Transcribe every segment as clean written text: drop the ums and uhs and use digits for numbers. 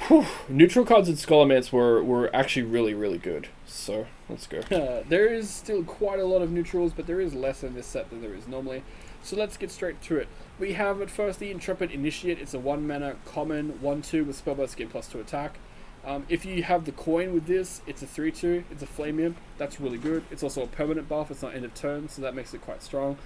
Whew. Neutral cards in Scholomance were actually really, really good. So, let's go. There is still quite a lot of neutrals, but there is less in this set than there is normally. So let's get straight to it. We have at first the Intrepid Initiate. It's a 1 mana common 1/2 with spellburst, gain +2 attack. If you have the coin with this, it's a 3/2. It's a Flame Imp. That's really good. It's also a permanent buff. It's not end of turn, so that makes it quite strong.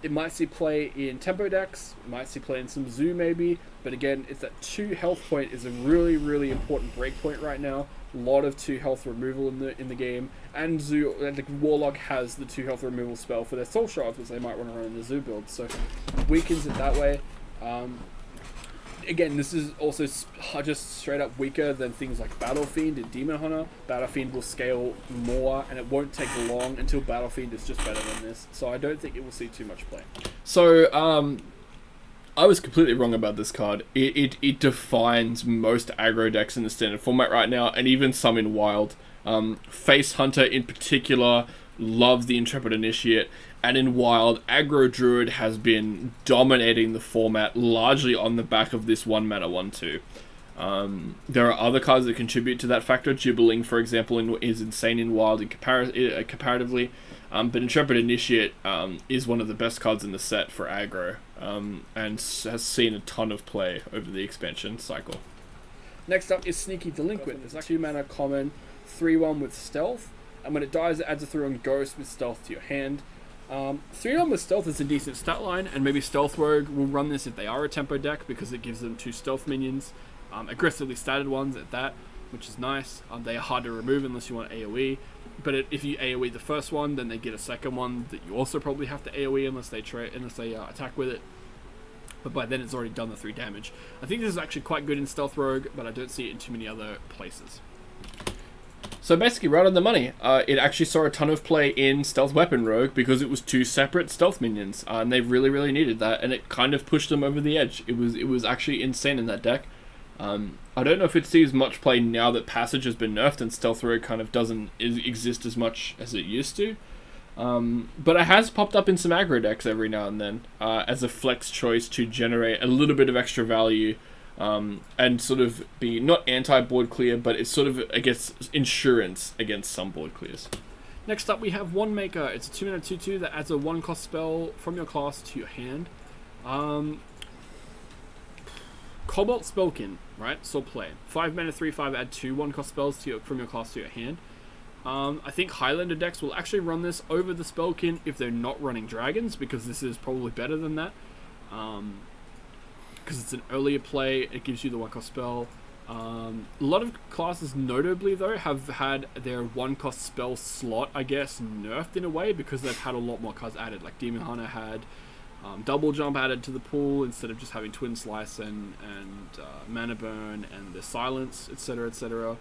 It might see play in tempo decks. It might see play in some zoo maybe. But again, it's that 2 health point is a really, really important break point right now. A lot of 2 health removal in the game. And zoo, the Warlock has the 2 health removal spell for their soul shards, which they might want to run in the zoo build. So weakens it that way. Again, this is also just straight up weaker than things like Battle Fiend and Demon Hunter. Battle Fiend will scale more, and it won't take long until Battle Fiend is just better than this. So I don't think it will see too much play. So, I was completely wrong about this card. It defines most aggro decks in the standard format right now, and even some in Wild. Face Hunter in particular loves the Intrepid Initiate, and in Wild, Aggro Druid has been dominating the format largely on the back of this 1 mana 1/2. There are other cards that contribute to that factor. Gibberling, for example, is insane in Wild comparatively, but Intrepid Initiate is one of the best cards in the set for aggro, and has seen a ton of play over the expansion cycle. Next up is Sneaky Delinquent. It's a 2 mana common 3/1 with stealth, and when it dies, it adds a 3/1 ghost with stealth to your hand. 3/1 with stealth is a decent stat line, and maybe Stealth Rogue will run this if they are a tempo deck because it gives them 2 stealth minions, aggressively statted ones at that, which is nice. They are hard to remove unless you want AoE, but if you AoE the first one, then they get a second one that you also probably have to AoE unless they attack with it. But by then it's already done the 3 damage. I think this is actually quite good in Stealth Rogue, but I don't see it in too many other places. So basically, right on the money. It actually saw a ton of play in Stealth Weapon Rogue because it was 2 separate stealth minions, and they really, really needed that, and it kind of pushed them over the edge. It was actually insane in that deck. I don't know if it sees much play now that Passage has been nerfed and Stealth Rogue kind of doesn't exist as much as it used to. But it has popped up in some aggro decks every now and then as a flex choice to generate a little bit of extra value. And sort of be not anti-board clear, but it's sort of, I guess, insurance against some board clears. Next up, we have One Maker. It's a 2 mana 2/2 that adds a 1-cost spell from your class to your hand. Cobalt Spellkin, right? So play 5 mana 3/5, add 2 1-cost spells from your class to your hand. I think Highlander decks will actually run this over the Spellkin if they're not running dragons, because this is probably better than that. Because it's an earlier play, it gives you the 1-cost spell. A lot of classes, notably though, have had their 1-cost spell slot, I guess, nerfed in a way because they've had a lot more cards added. Like Demon Hunter had Double Jump added to the pool instead of just having Twin Slice and Mana Burn and the Silence, etc., etc.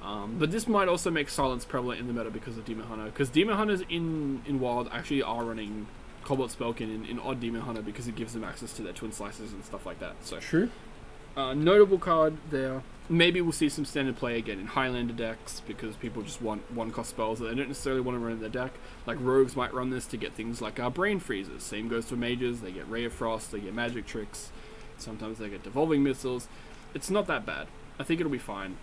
But this might also make Silence prevalent in the meta because of Demon Hunter. Because Demon Hunters in Wild actually are running Cobalt Spellkin in Odd Demon Hunter because it gives them access to their Twin Slices and stuff like that. So True. Notable card there. Maybe we'll see some standard play again in Highlander decks because people just want 1-cost spells that they don't necessarily want to run in their deck. Like Rogues might run this to get things like Brain Freezes. Same goes for Mages. They get Ray of Frost. They get Magic Tricks. Sometimes they get Devolving Missiles. It's not that bad. I think it'll be fine.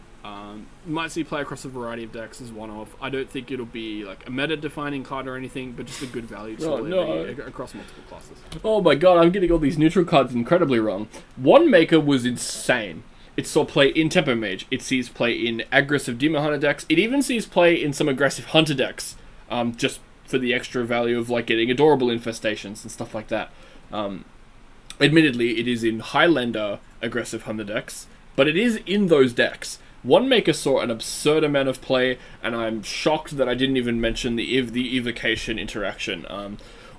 Might see play across a variety of decks as one-off. I don't think it'll be like a meta-defining card or anything, but just a good value to across multiple classes. Oh my god, I'm getting all these neutral cards incredibly wrong. One Maker was insane. It saw play in Tempo Mage. It sees play in aggressive Demon Hunter decks. It even sees play in some aggressive Hunter decks, just for the extra value of like getting adorable infestations and stuff like that. Admittedly, it is in Highlander aggressive Hunter decks, but it is in those decks. One Maker saw an absurd amount of play, and I'm shocked that I didn't even mention the evocation interaction.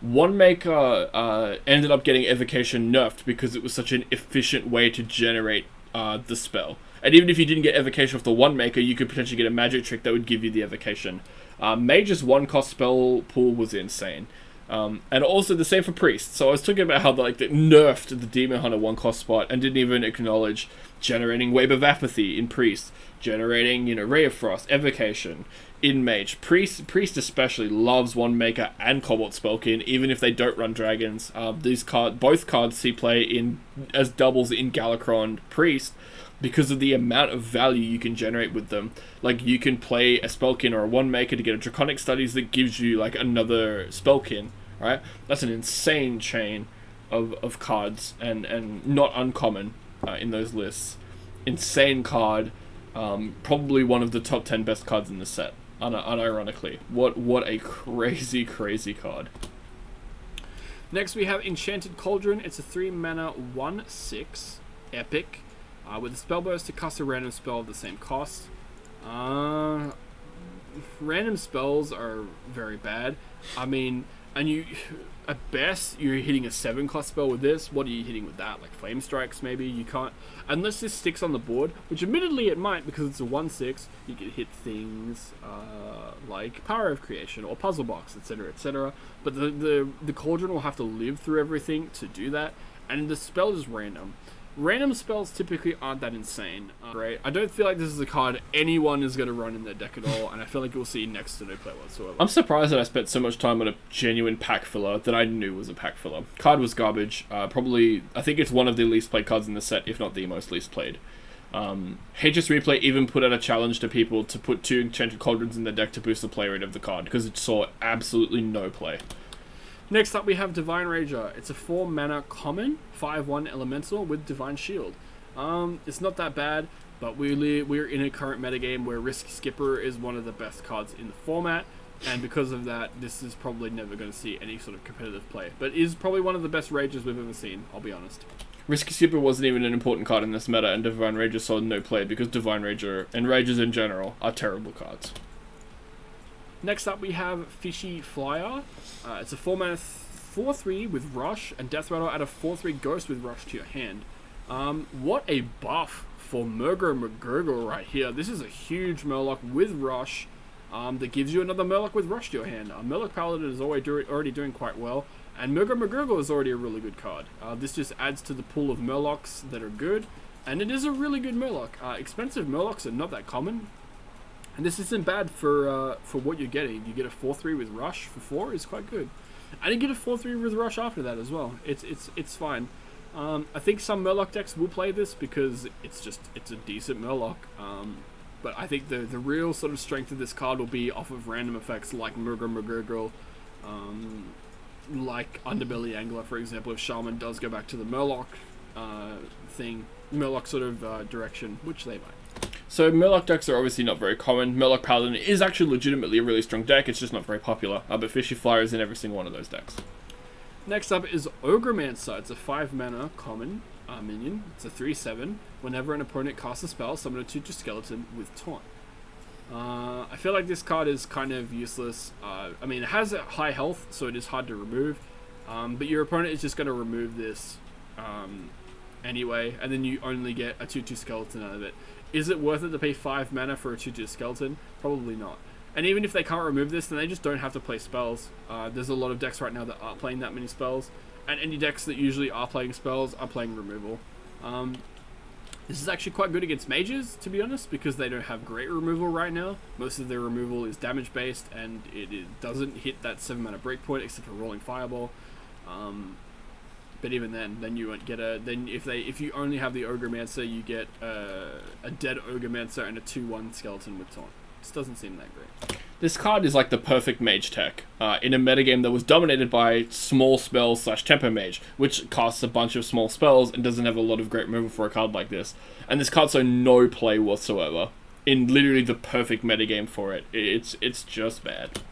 One Maker ended up getting evocation nerfed because it was such an efficient way to generate the spell. And even if you didn't get evocation off the One Maker, you could potentially get a magic trick that would give you the evocation. Mage's 1-cost spell pool was insane. And also the same for Priest. So I was talking about how they nerfed the Demon Hunter 1-cost spot and didn't even acknowledge generating Wave of Apathy in Priest, generating, Ray of Frost, Evocation in Mage. Priest especially loves One Maker and Cobalt Spellkin, even if they don't run dragons. Both cards see play in as doubles in Galakron Priest because of the amount of value you can generate with them. Like, you can play a Spellkin or a One Maker to get a Draconic Studies that gives you like another Spellkin, right? That's an insane chain of cards and not uncommon in those lists. Insane card. Probably one of the top 10 best cards in the set. Unironically, what a crazy card. Next we have Enchanted Cauldron. It's a 3-mana 1/6 epic with a spell burst to cast a random spell of the same cost. Random spells are very bad. I mean, and you at best you're hitting a 7-cost spell with this. What are you hitting with that? Like Flame Strikes maybe? You can't, unless this sticks on the board, which admittedly it might because it's a 1/6. You can hit things like Power of Creation or Puzzle Box, etc, etc. But the Cauldron will have to live through everything to do that, and the spell is random. Random spells typically aren't that insane. Right? I don't feel like this is a card anyone is going to run in their deck at all, and I feel like you'll see next to no play whatsoever. I'm surprised that I spent so much time on a genuine pack filler that I knew was a pack filler. Card was garbage. Probably, I think it's one of the least played cards in the set, if not the most least played. HS Replay even put out a challenge to people to put 2 Enchanted Cauldrons in their deck to boost the play rate of the card, because it saw absolutely no play. Next up we have Divine Rager. It's a 4-mana common, 5/1 elemental with Divine Shield. It's not that bad, but we're in a current metagame where Risk Skipper is one of the best cards in the format, and because of that, this is probably never going to see any sort of competitive play. But is probably one of the best Ragers we've ever seen, I'll be honest. Risky Skipper wasn't even an important card in this meta, and Divine Rager saw no play because Divine Rager and Ragers in general are terrible cards. Next up we have Fishy Flyer. It's a 4-mana 4/3 with Rush, and Death Rattle add a 4/3 Ghost with Rush to your hand. What a buff for Murgo McGurgle right here. This is a huge Murloc with Rush that gives you another Murloc with Rush to your hand. Murloc Paladin is already doing quite well, and Murgo McGurgle is already a really good card. This just adds to the pool of Murlocs that are good, and it is a really good Murloc. Expensive Murlocs are not that common, and this isn't bad for what you're getting. You get a 4/3 with Rush for 4 is quite good, and you get a 4/3 with Rush after that as well. It's fine. I think some Murloc decks will play this because it's a decent Murloc. But I think the real sort of strength of this card will be off of random effects like Murgo McGurgle, like Underbelly Angler, for example. If Shaman does go back to the Murloc Murloc sort of direction, which they might. So Murloc decks are obviously not very common. Murloc Paladin is actually legitimately a really strong deck, it's just not very popular. But Fishy Flyer is in every single one of those decks. Next up is Ogremancer. It's a 5-mana common minion. It's a 3/7. Whenever an opponent casts a spell, summon a 2/2 skeleton with Taunt. I feel like this card is kind of useless. I mean, it has a high health, so it is hard to remove. But your opponent is just going to remove this anyway, and then you only get a 2/2 skeleton out of it. Is it worth it to pay 5 mana for a 2/2 skeleton? Probably not. And even if they can't remove this, then they just don't have to play spells. There's a lot of decks right now that aren't playing that many spells, and any decks that usually are playing spells are playing removal. This is actually quite good against mages, to be honest, because they don't have great removal right now. Most of their removal is damage based, and it doesn't hit that 7-mana breakpoint except for Rolling Fireball. But even then you won't get if you only have the Ogremancer, you get a dead Ogremancer and a 2/1 skeleton with Taunt. This doesn't seem that great. This card is like the perfect mage tech in a metagame that was dominated by small spells / tempo mage, which casts a bunch of small spells and doesn't have a lot of great removal for a card like this. And this card saw no play whatsoever in literally the perfect metagame for it. It's just bad.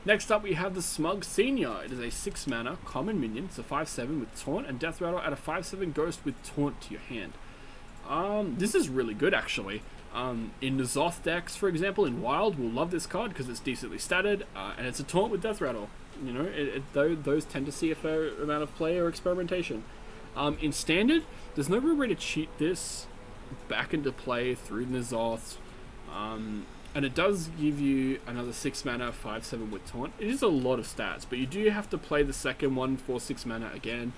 Next up we have the Smug Senior. It is a 6-mana common minion. It's a 5/7 with Taunt, and Death Rattle add a 5/7 Ghost with Taunt to your hand. This is really good actually. In the Zoth decks, for example, in Wild, we'll love this card because it's decently statted, and it's a Taunt with Death Rattle. You know, those tend to see a fair amount of play or experimentation. In Standard, there's no real way to cheat this back into play through the Zoths, and it does give you another 6-mana 5/7 with Taunt. It is a lot of stats, but you do have to play the second one for 6 mana again.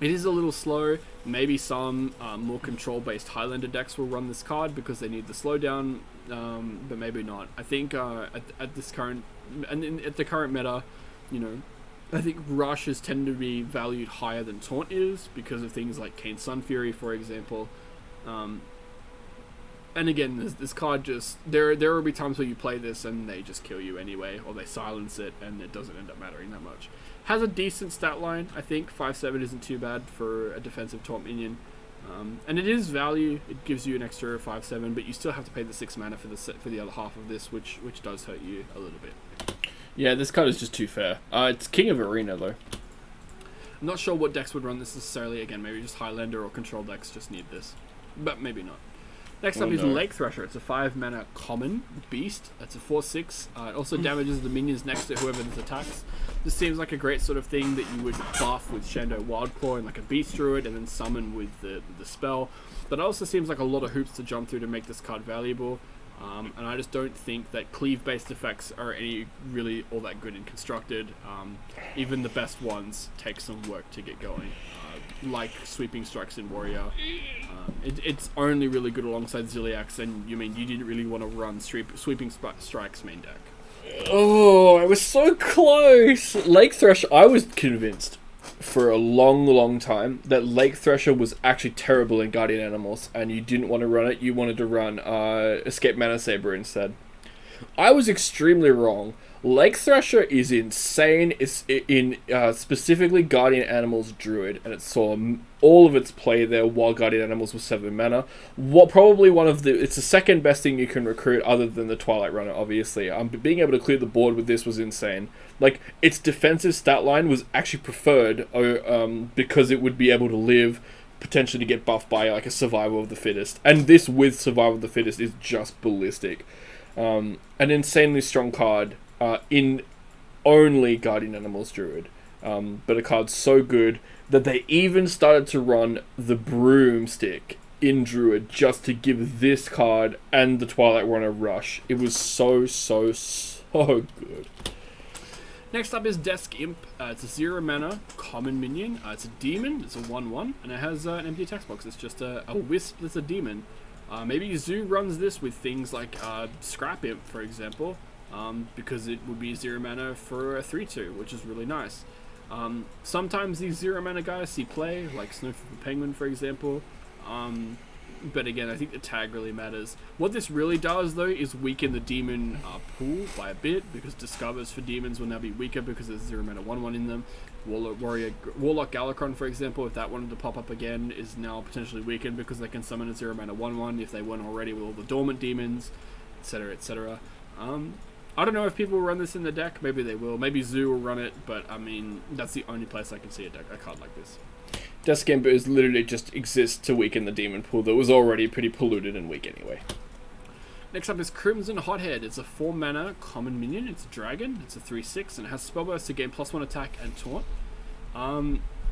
It is a little slow. Maybe some more control-based Highlander decks will run this card because they need the slowdown, but maybe not. I think at this current at the current meta, you know, I think rushes tend to be valued higher than taunt is because of things like Kane Sun Fury, for example. And again, this card just there will be times where you play this and they just kill you anyway, or they silence it and it doesn't end up mattering that much. Has a decent stat line, I think. 5/7 isn't too bad for a defensive taunt minion. And it is value. It gives you an extra 5/7, but you still have to pay the 6 mana for the other half of this, which does hurt you a little bit. Yeah, this card is just too fair. It's King of Arena, though. I'm not sure what decks would run this necessarily. Again, maybe just Highlander or Control decks just need this. But maybe not. Next up is Lake Thrasher. It's a 5 mana common beast. It's a 4/6. It also damages the minions next to whoever this attacks. This seems like a great sort of thing that you would buff with Shando Wildclaw and like a Beast Druid and then summon with the spell. But it also seems like a lot of hoops to jump through to make this card valuable. And I just don't think that cleave-based effects are any really all that good and constructed. Even the best ones take some work to get going, like Sweeping Strikes in Warrior. It's only really good alongside Ziliax, and you didn't really want to run Sweeping Strikes main deck. Oh, I was so close. Lake Thresher, I was convinced for a long time that Lake Thresher was actually terrible in Guardian Animals, and you didn't want to run it. You wanted to run Escape Mana Saber instead. I was extremely wrong. Lake Thresher is insane. It's in specifically Guardian Animals Druid, and it saw all of its play there while Guardian Animals was 7 mana. It's the second best thing you can recruit other than the Twilight Runner, obviously. Being able to clear the board with this was insane. Like, its defensive stat line was actually preferred because it would be able to live, potentially to get buffed by like a Survival of the Fittest. And this with Survival of the Fittest is just ballistic. An insanely strong card in only Guardian Animals Druid. But a card so good that they even started to run the Broomstick in Druid just to give this card and the Twilight Runner rush. It was so good. Next up is Desk Imp. It's a 0 mana common minion. It's a demon. It's a 1/1, and it has an empty text box. It's just a wisp that's a demon. Maybe Zoo runs this with things like Scrap Imp, for example, because it would be 0 mana for a 3/2, which is really nice. Sometimes these 0 mana guys see play, like Snowflake the Penguin, for example. But again, I think the tag really matters. What this really does, though, is weaken the demon pool by a bit, because Discovers for demons will now be weaker because there's 0 mana 1/1 in them. Warlock Galakron, for example, if that wanted to pop up again, is now potentially weakened because they can summon a 0 mana 1/1 if they weren't already with all the dormant demons, etc., etc. I don't know if people will run this in the deck. Maybe they will. Maybe Zoo will run it, but that's the only place I can see a card like this. Desk Imp is literally just exists to weaken the demon pool that was already pretty polluted and weak anyway. Next up is Crimson Hothead. It's a 4 mana common minion. It's a dragon. It's a 3/6 and it has Spellburst to gain +1 attack and taunt.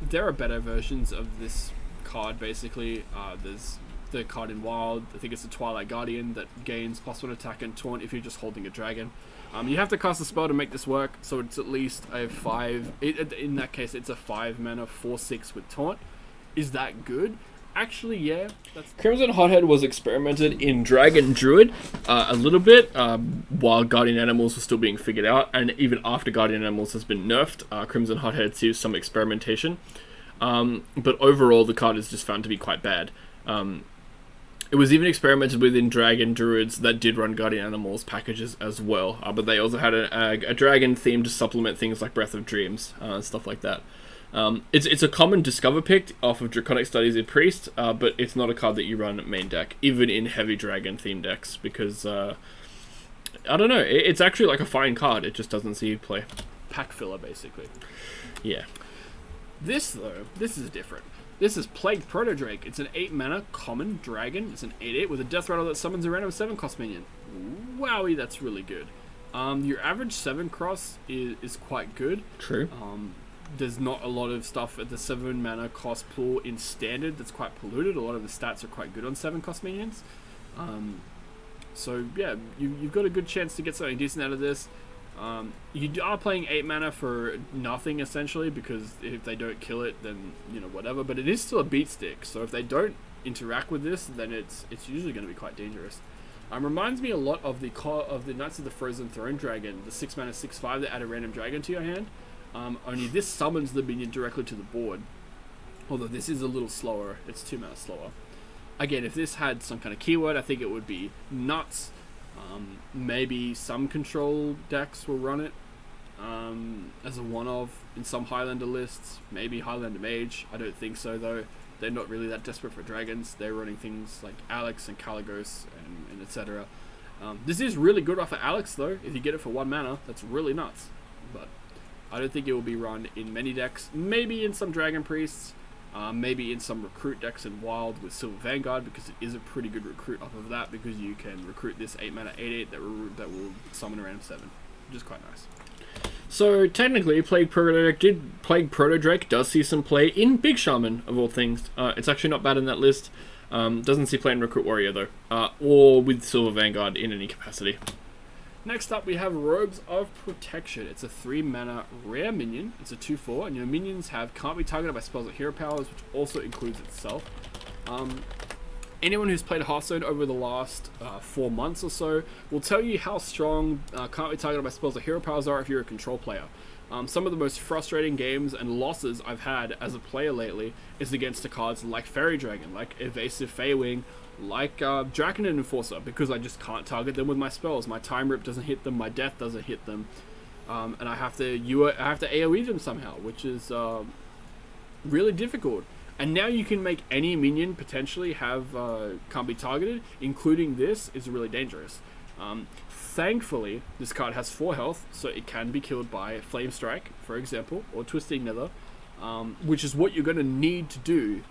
There are better versions of this card, basically. There's the card in Wild. I think it's the Twilight Guardian that gains +1 attack and taunt if you're just holding a dragon. You have to cast a spell to make this work, so it's at least a 5. In that case, it's a 5 mana 4/6 with taunt. Is that good? Actually, yeah. Crimson Hothead was experimented in Dragon Druid a little bit while Guardian Animals was still being figured out, and even after Guardian Animals has been nerfed, Crimson Hothead sees some experimentation. But overall, the card is just found to be quite bad. It was even experimented with in Dragon Druids that did run Guardian Animals packages as well, but they also had a dragon theme to supplement things like Breath of Dreams and stuff like that. It's a common Discover pick off of Draconic Studies in Priest, but it's not a card that you run main deck, even in heavy dragon themed decks, because I don't know, it's actually like a fine card, it just doesn't see play. Pack filler, basically. Yeah. This, though, this is different. This is Plagued Proto-Drake. It's an 8 mana common dragon. It's an 8/8 with a death rattle that summons a random 7 cost minion. Wowie, that's really good. Your average 7 cross is quite good. True. There's not a lot of stuff at the 7 mana cost pool in standard that's quite polluted. A lot of the stats are quite good on 7 cost minions. So yeah, you've got a good chance to get something decent out of this. You are playing 8 mana for nothing essentially, because if they don't kill it, then whatever. But it is still a beat stick, so if they don't interact with this, then it's usually going to be quite dangerous. Reminds me a lot of the Knights of the Frozen Throne Dragon, the 6 mana 6/5 that add a random dragon to your hand. Only this summons the minion directly to the board. Although this is a little slower, it's 2 mana slower. Again, if this had some kind of keyword, I think it would be nuts. Maybe some control decks will run it as a one-of in some Highlander lists. Maybe Highlander Mage. I don't think so, though. They're not really that desperate for dragons. They're running things like Alex and Caligos and etc. This is really good off of Alex, though. If you get it for 1 mana, that's really nuts. But I don't think it will be run in many decks. Maybe in some Dragon Priests. Maybe in some recruit decks in Wild with Silver Vanguard, because it is a pretty good recruit off of that, because you can recruit this 8 mana 8/8 that will summon a random 7, which is quite nice. So technically, Plague Proto Drake does see some play in Big Shaman of all things. It's actually not bad in that list. Doesn't see play in Recruit Warrior though, or with Silver Vanguard in any capacity. Next up, we have Robes of Protection. It's a 3 mana rare minion. It's a 2/4, and your minions can't be targeted by spells or hero powers, which also includes itself. Anyone who's played Hearthstone over the last 4 months or so will tell you how strong can't be targeted by spells or hero powers are if you're a control player. Some of the most frustrating games and losses I've had as a player lately is against the cards like Fairy Dragon, like Evasive Feywing, like Draconin Enforcer, because I just can't target them with my spells. My Time Rip doesn't hit them, my Death doesn't hit them, and I have to AoE them somehow, which is really difficult. And now you can make any minion potentially can't be targeted, including this, is really dangerous. Thankfully, this card has 4 health, so it can be killed by Flame Strike, for example, or Twisting Nether, which is what you're going to need to do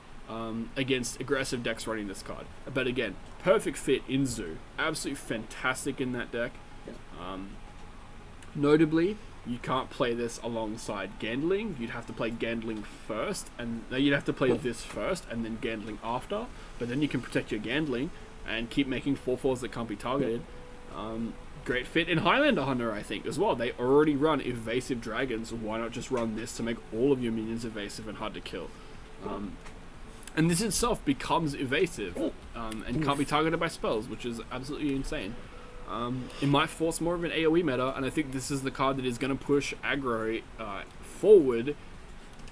against aggressive decks running this card. But again, perfect fit in Zoo. Absolutely fantastic in that deck. Notably, you can't play this alongside Gandling. You'd have to play Gandling first, and you'd have to play this first, and then Gandling after. But then you can protect your Gandling and keep making 4/4s that can't be targeted. Great fit in Highlander Hunter, I think, as well. They already run evasive dragons, so why not just run this to make all of your minions evasive and hard to kill? And this itself becomes evasive and can't be targeted by spells, which is absolutely insane. It might force more of an AoE meta, and I think this is the card that is going to push aggro forward.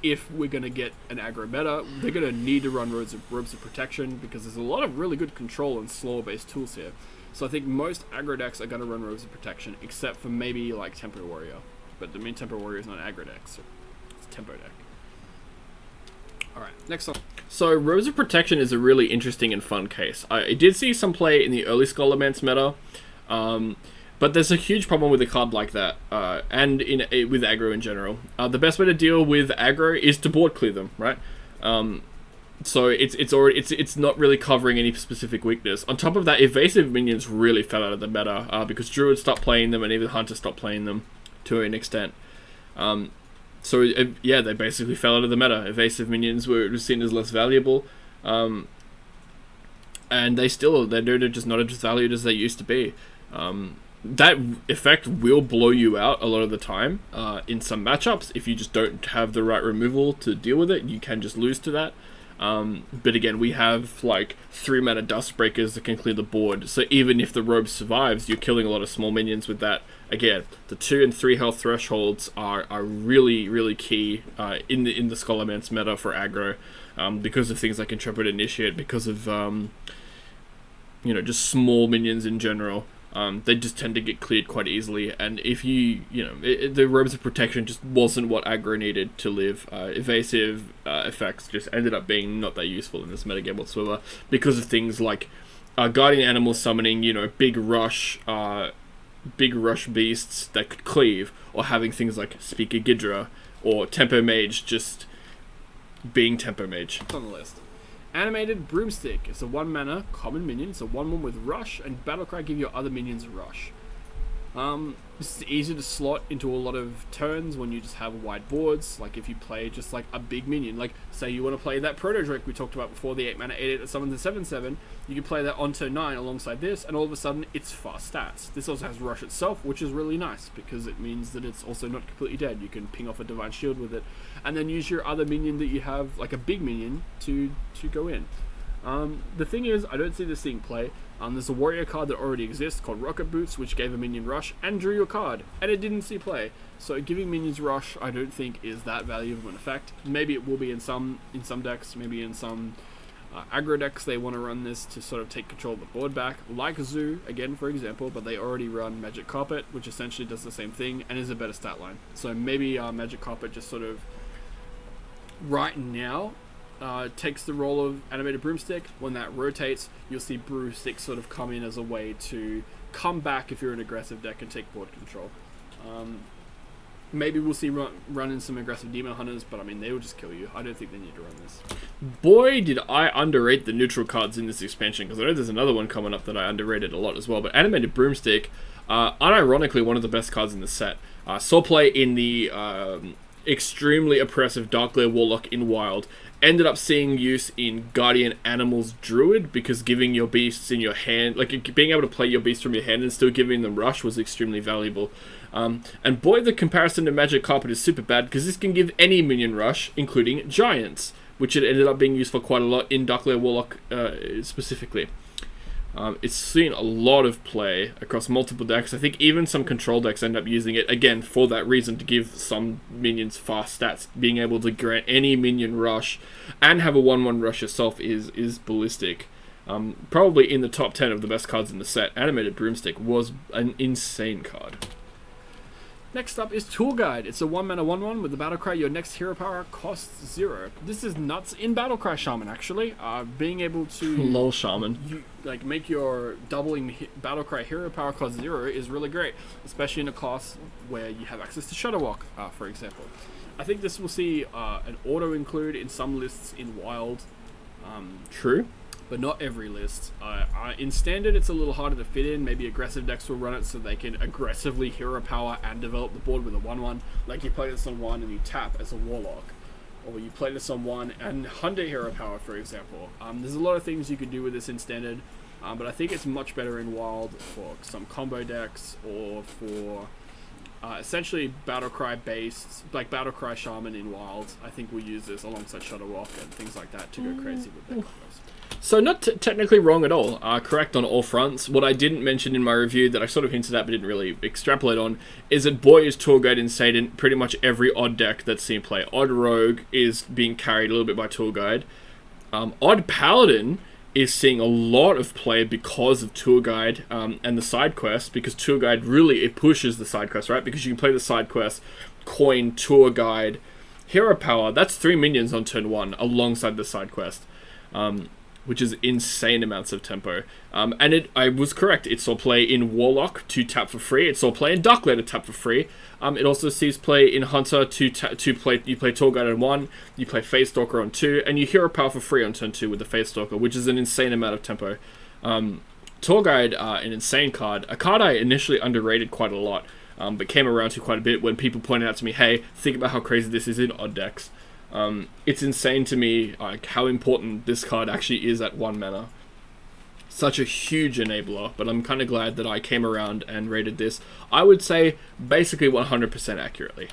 If we're going to get an aggro meta, they're going to need to run Robes of Protection, because there's a lot of really good control and slower-based tools here. So I think most aggro decks are going to run Robes of Protection, except for maybe like Tempo Warrior. But I mean, Tempo Warrior is not an aggro deck, so it's a tempo deck. Alright, next one. So Robes of Protection is a really interesting and fun case. I did see some play in the early Scholomance meta, but there's a huge problem with a card like that, and with aggro in general. The best way to deal with aggro is to board clear them, right? So it's not really covering any specific weakness. On top of that, evasive minions really fell out of the meta because Druids stopped playing them and even Hunters stopped playing them to an extent. Yeah, they basically fell out of the meta. Evasive minions were seen as less valuable, and they're just not as valued as they used to be. That effect will blow you out a lot of the time in some matchups. If you just don't have the right removal to deal with it, you can just lose to that. But again, we have like 3 mana Dustbreakers that can clear the board, so even if the robe survives, you're killing a lot of small minions with that. Again, the 2 and 3 health thresholds are really, really key in the Scholomance meta for aggro, because of things like Intrepid Initiate, because of just small minions in general. They just tend to get cleared quite easily, and if the Robes of Protection just wasn't what aggro needed to live. Evasive effects just ended up being not that useful in this metagame whatsoever, because of things like Guardian Animal summoning, big rush beasts that could cleave, or having things like Speaker Gidra, or Tempo Mage just being Tempo Mage. It's on the list. Animated Broomstick. It's a 1 mana common minion. It's a 1/1 with Rush, and Battlecry give your other minions Rush. This is easy to slot into a lot of turns when you just have wide boards. Like if you play just like a big minion, like say you want to play that Proto Drake we talked about before, the 8 mana 8/8 that summons a 7/7, you can play that on turn 9 alongside this, and all of a sudden it's fast stats. This also has Rush itself, which is really nice because it means that it's also not completely dead. You can ping off a Divine Shield with it, and then use your other minion that you have, like a big minion, to go in. The thing is, I don't see this thing play. There's a warrior card that already exists called Rocket Boots, which gave a minion rush and drew your card, and it didn't see play. So giving minions rush, I don't think is that valuable an effect. Maybe it will be in some decks, maybe in some aggro decks they want to run this to sort of take control of the board back, like Zoo, again for example, but they already run Magic Carpet, which essentially does the same thing and is a better stat line. So maybe Magic Carpet just sort of right now takes the role of Animated Broomstick. When that rotates, you'll see Broomstick sort of come in as a way to come back if you're an aggressive deck and take board control. Maybe we'll see run in some aggressive Demon Hunters, but I mean, they will just kill you. I don't think they need to run this. Boy, did I underrate the neutral cards in this expansion, because I know there's another one coming up that I underrated a lot as well, but Animated Broomstick, unironically one of the best cards in the set. Saw play in the extremely oppressive Darkglare Warlock in Wild. Ended up seeing use in Guardian Animals Druid, because giving your beasts in your hand, like being able to play your beasts from your hand and still giving them rush, was extremely valuable. And boy, the comparison to Magic Carpet is super bad, because this can give any minion rush, including giants, which it ended up being used for quite a lot in Darkglare Warlock specifically. It's seen a lot of play across multiple decks. I think even some control decks end up using it, again, for that reason, to give some minions fast stats. Being able to grant any minion rush and have a 1/1 rush yourself is ballistic. Probably in the top 10 of the best cards in the set. Animated Broomstick was an insane card. Next up is Tour Guide. It's a 1 mana 1/1 with the Battlecry. Your next hero power costs 0. This is nuts in Battlecry Shaman, actually. Being able to Lol Shaman. make your doubling Battlecry hero power cost 0 is really great, especially in a class where you have access to Shadow Walk, for example. I think this will see an auto include in some lists in Wild. True. But not every list. In Standard, it's a little harder to fit in. Maybe aggressive decks will run it so they can aggressively hero power and develop the board with a 1/1. Like you play this on 1 and you tap as a Warlock. Or you play this on 1 and Hunter hero power, for example. There's a lot of things you could do with this in Standard. But I think it's much better in Wild for some combo decks, or for essentially Battlecry based, like Battlecry Shaman in Wild. I think we'll use this alongside Shadow Walk and things like that to go crazy with their combos. So not technically wrong at all. Correct on all fronts. What I didn't mention in my review that I sort of hinted at but didn't really extrapolate on is that boy is Tour Guide insane in pretty much every odd deck that's seen play. Odd Rogue is being carried a little bit by Tour Guide. Odd Paladin is seeing a lot of play because of Tour Guide and the side quests, because Tour Guide really, it pushes the side quest, right? Because you can play the side quest, coin, Tour Guide, hero power. That's 3 minions on turn 1 alongside the side quest. Which is insane amounts of tempo. And I was correct. It saw play in Warlock to tap for free. It saw play in Darkglare to tap for free. It also sees play in Hunter to play. You play Tour Guide on 1, you play Phase Stalker on 2, and you hero power for free on turn 2 with the Phase Stalker, which is an insane amount of tempo. Tour Guide, an insane card. A card I initially underrated quite a lot, but came around to quite a bit when people pointed out to me, hey, think about how crazy this is in odd decks. It's insane to me how important this card actually is at 1 mana. Such a huge enabler, but I'm kind of glad that I came around and rated this, I would say, basically 100% accurately.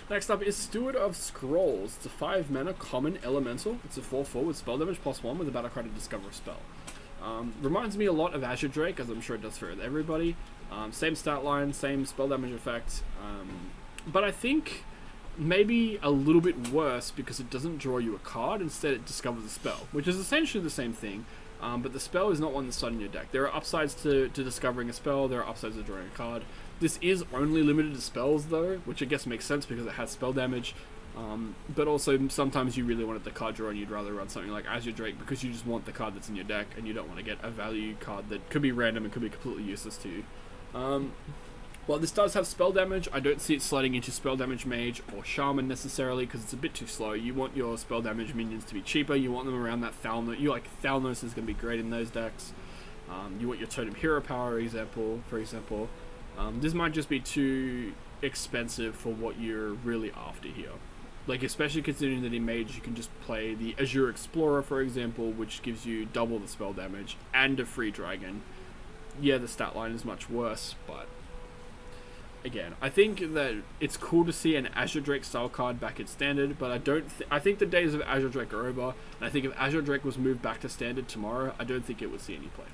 Next up is Steward of Scrolls. It's a 5 mana common elemental. It's a 4/4 with spell damage +1 with the Battlecry to discover a spell. Reminds me a lot of Azure Drake, as I'm sure it does for everybody. Same stat line, same spell damage effect, but I think maybe a little bit worse because it doesn't draw you a card, instead it discovers a spell, which is essentially the same thing, but the spell is not one that's in your deck. There are upsides to discovering a spell, there are upsides to drawing a card. This is only limited to spells though, which I guess makes sense because it has spell damage, but also sometimes you really wanted the card draw and you'd rather run something like Azure Drake because you just want the card that's in your deck and you don't want to get a value card that could be random and could be completely useless to you. Well, this does have spell damage. I don't see it sliding into spell damage mage or shaman necessarily because it's a bit too slow. You want your spell damage minions to be cheaper. You want them around that Thalnos. Thalnos is going to be great in those decks. You want your totem hero power, for example. This might just be too expensive for what you're really after here. Like, especially considering that in Mage you can just play the Azure Explorer, for example, which gives you double the spell damage and a free dragon. Yeah, the stat line is much worse, but again, I think that it's cool to see an Azure Drake style card back in Standard, but I think the days of Azure Drake are over, and I think if Azure Drake was moved back to Standard tomorrow, I don't think it would see any play.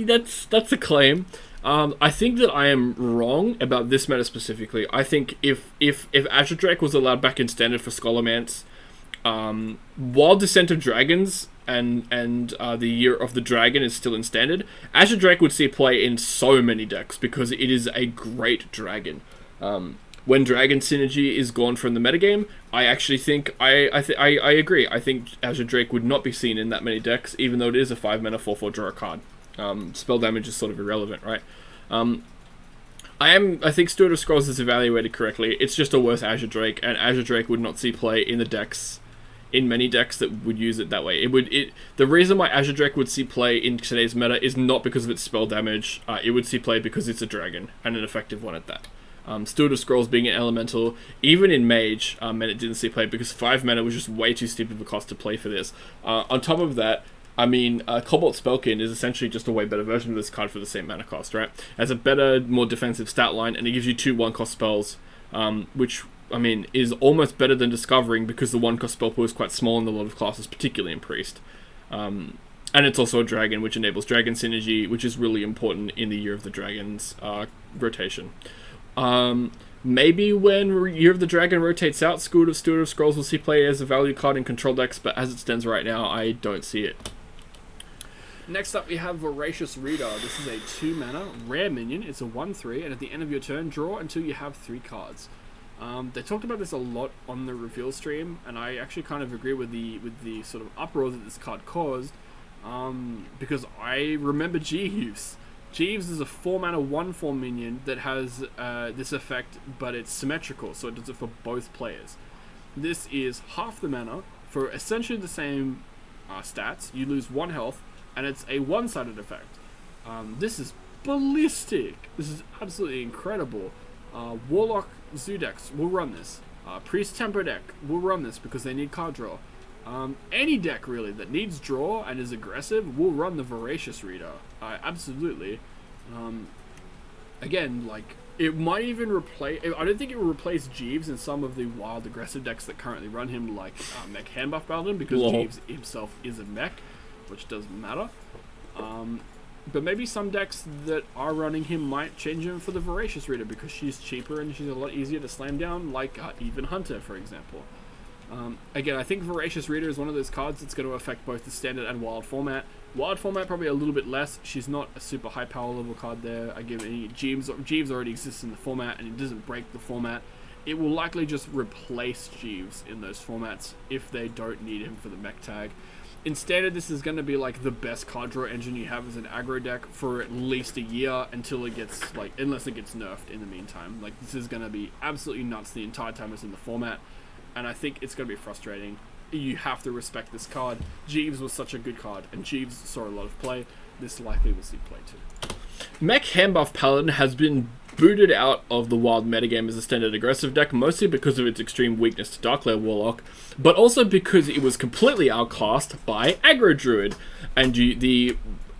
That's a claim. I think that I am wrong about this meta specifically. I think if Azure Drake was allowed back in Standard for Scholomance, while Descent of Dragons and the Year of the Dragon is still in Standard, Azure Drake would see play in so many decks because it is a great dragon. When Dragon Synergy is gone from the metagame, I actually think I agree. I think Azure Drake would not be seen in that many decks, even though it is a 5-mana 4/4 draw a card. Spell damage is sort of irrelevant, right? I think Steward of Scrolls is evaluated correctly. It's just a worse Azure Drake, and Azure Drake would not see play in the decks, in many decks that would use it that way. The reason why Azure Drake would see play in today's meta is not because of its spell damage. It would see play because it's a dragon, and an effective one at that. Steward of Scrolls being an elemental, even in Mage, meant it didn't see play because 5 mana was just way too steep of a cost to play for this. On top of that, I mean, Cobalt Spellkin is essentially just a way better version of this card for the same mana cost, right? It has a better, more defensive stat line, and it gives you 2 1-cost spells, which, I mean, is almost better than Discovering because the 1-cost spell pool is quite small in a lot of classes, particularly in Priest. And it's also a dragon, which enables Dragon Synergy, which is really important in the Year of the Dragon's rotation. Maybe when Year of the Dragon rotates out, Steward of Scrolls will see play as a value card in control decks, but as it stands right now, I don't see it. Next up, we have Voracious Reader. This is a 2-mana rare minion. It's a 1/3, and at the end of your turn, draw until you have 3 cards. They talked about this a lot on the reveal stream, and I actually kind of agree with the sort of uproar that this card caused, because I remember Jeeves. Jeeves is a 4-mana 1/4 minion that has this effect, but it's symmetrical, so it does it for both players. This is half the mana for essentially the same stats. You lose 1 health, and it's a one-sided effect. This is ballistic. This is absolutely incredible. Warlock Zoo decks will run this. Priest Tempo deck will run this because they need card draw. Any deck really that needs draw and is aggressive will run the Voracious Reader. Absolutely. Again, like, it might even replace... I don't think it will replace Jeeves in some of the wild aggressive decks that currently run him, like Mech Handbuff Paladin, because Jeeves himself is a mech, which doesn't matter. But maybe some decks that are running him might change him for the Voracious Reader because she's cheaper and she's a lot easier to slam down, like even Hunter, for example. Again, I think Voracious Reader is one of those cards that's going to affect both the Standard and Wild format. Wild format probably a little bit less. She's not a super high power level card there. I give any Jeeves already exists in the format and it doesn't break the format. It will likely just replace Jeeves in those formats if they don't need him for the mech tag. In Standard, this is going to be like the best card draw engine you have as an aggro deck for at least a year until it gets, like, unless it gets nerfed in the meantime. Like, this is going to be absolutely nuts the entire time it's in the format, and I think it's going to be frustrating. You have to respect this card. Jeeves was such a good card, and Jeeves saw a lot of play. This likely will see play too. Mech Handbuff Paladin has been booted out of the wild metagame as a standard aggressive deck, mostly because of its extreme weakness to Darkglare Warlock, but also because it was completely outclassed by Aggro Druid. And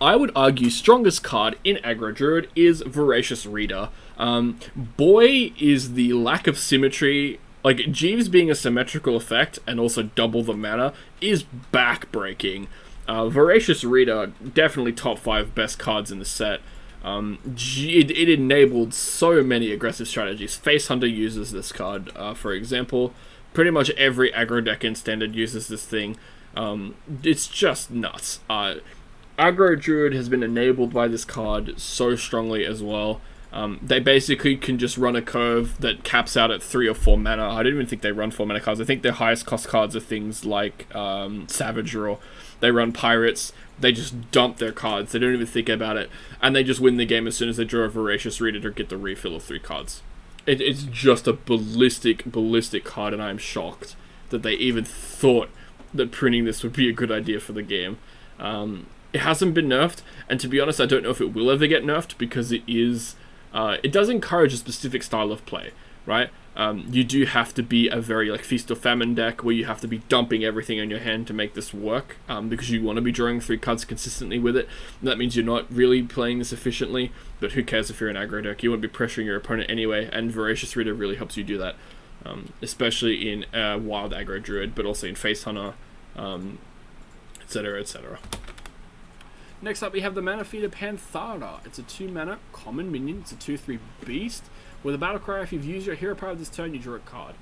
I would argue, strongest card in Aggro Druid is Voracious Reader. Boy, is the lack of symmetry, like Jeeves being a symmetrical effect and also double the mana, is backbreaking. Voracious Reader, definitely top 5 best cards in the set. It enabled so many aggressive strategies. Face Hunter uses this card, for example. Pretty much every aggro deck in Standard uses this thing. It's just nuts. Aggro Druid has been enabled by this card so strongly as well. They basically can just run a curve that caps out at 3 or 4 mana. I don't even think they run 4 mana cards. I think their highest cost cards are things like Savage Roar. They run Pirates. They just dump their cards. They don't even think about it. And they just win the game as soon as they draw a Voracious Reader to get the refill of 3 cards. It's just a ballistic card, and I'm shocked that they even thought that printing this would be a good idea for the game. It hasn't been nerfed, and to be honest, I don't know if it will ever get nerfed because it does encourage a specific style of play, right? You do have to be a very like Feast or Famine deck where you have to be dumping everything in your hand to make this work, because you want to be drawing 3 cards consistently with it. And that means you're not really playing this efficiently, but who cares if you're an aggro deck? You want to be pressuring your opponent anyway, and Voracious Reader really helps you do that, especially in Wild Aggro Druid, but also in Face Hunter, etc, etc. Next up, we have the Mana Feeder Panthara. It's a 2-mana common minion. It's a 2/3 beast. With a battle cry, if you've used your hero power this turn, you draw a card.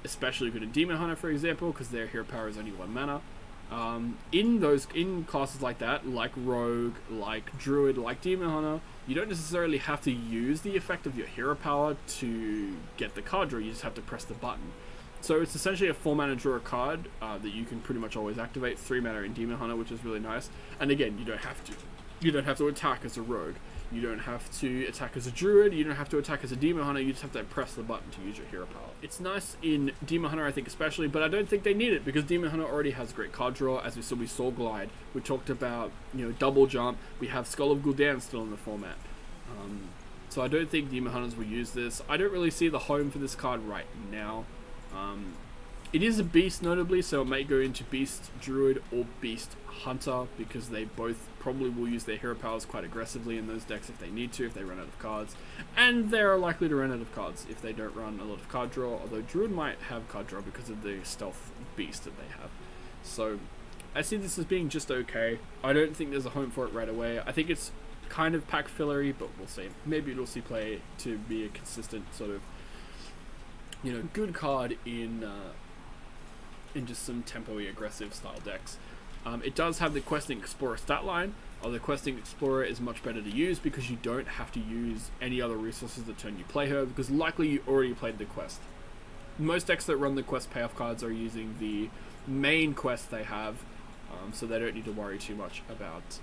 Especially good in Demon Hunter, for example, because their hero power is only 1 mana. In classes like that, like Rogue, like Druid, like Demon Hunter, you don't necessarily have to use the effect of your hero power to get the card draw. You just have to press the button. So it's essentially a 4-mana draw a card that you can pretty much always activate. 3 mana in Demon Hunter, which is really nice. And again, you don't have to. You don't have to attack as a Rogue. You don't have to attack as a Druid. You don't have to attack as a Demon Hunter. You just have to press the button to use your hero power. It's nice in Demon Hunter, I think, especially, but I don't think they need it because Demon Hunter already has great card draw. As we saw with Soul Glide, we talked about double jump. We have Skull of Gul'dan still in the format. So I don't think Demon Hunters will use this. I don't really see the home for this card right now. It is a beast, notably, so it may go into Beast Druid or Beast Hunter because they both probably will use their hero powers quite aggressively in those decks if they need to, if they run out of cards. And they're likely to run out of cards if they don't run a lot of card draw, although Druid might have card draw because of the stealth beast that they have. So I see this as being just okay. I don't think there's a home for it right away. I think it's kind of pack fillery, but we'll see. Maybe it'll see play to be a consistent sort of good card in just some tempo-y aggressive style decks. It does have the Questing Explorer stat line, although Questing Explorer is much better to use because you don't have to use any other resources the turn you play her, because likely you already played the quest. Most decks that run the quest payoff cards are using the main quest they have, so they don't need to worry too much about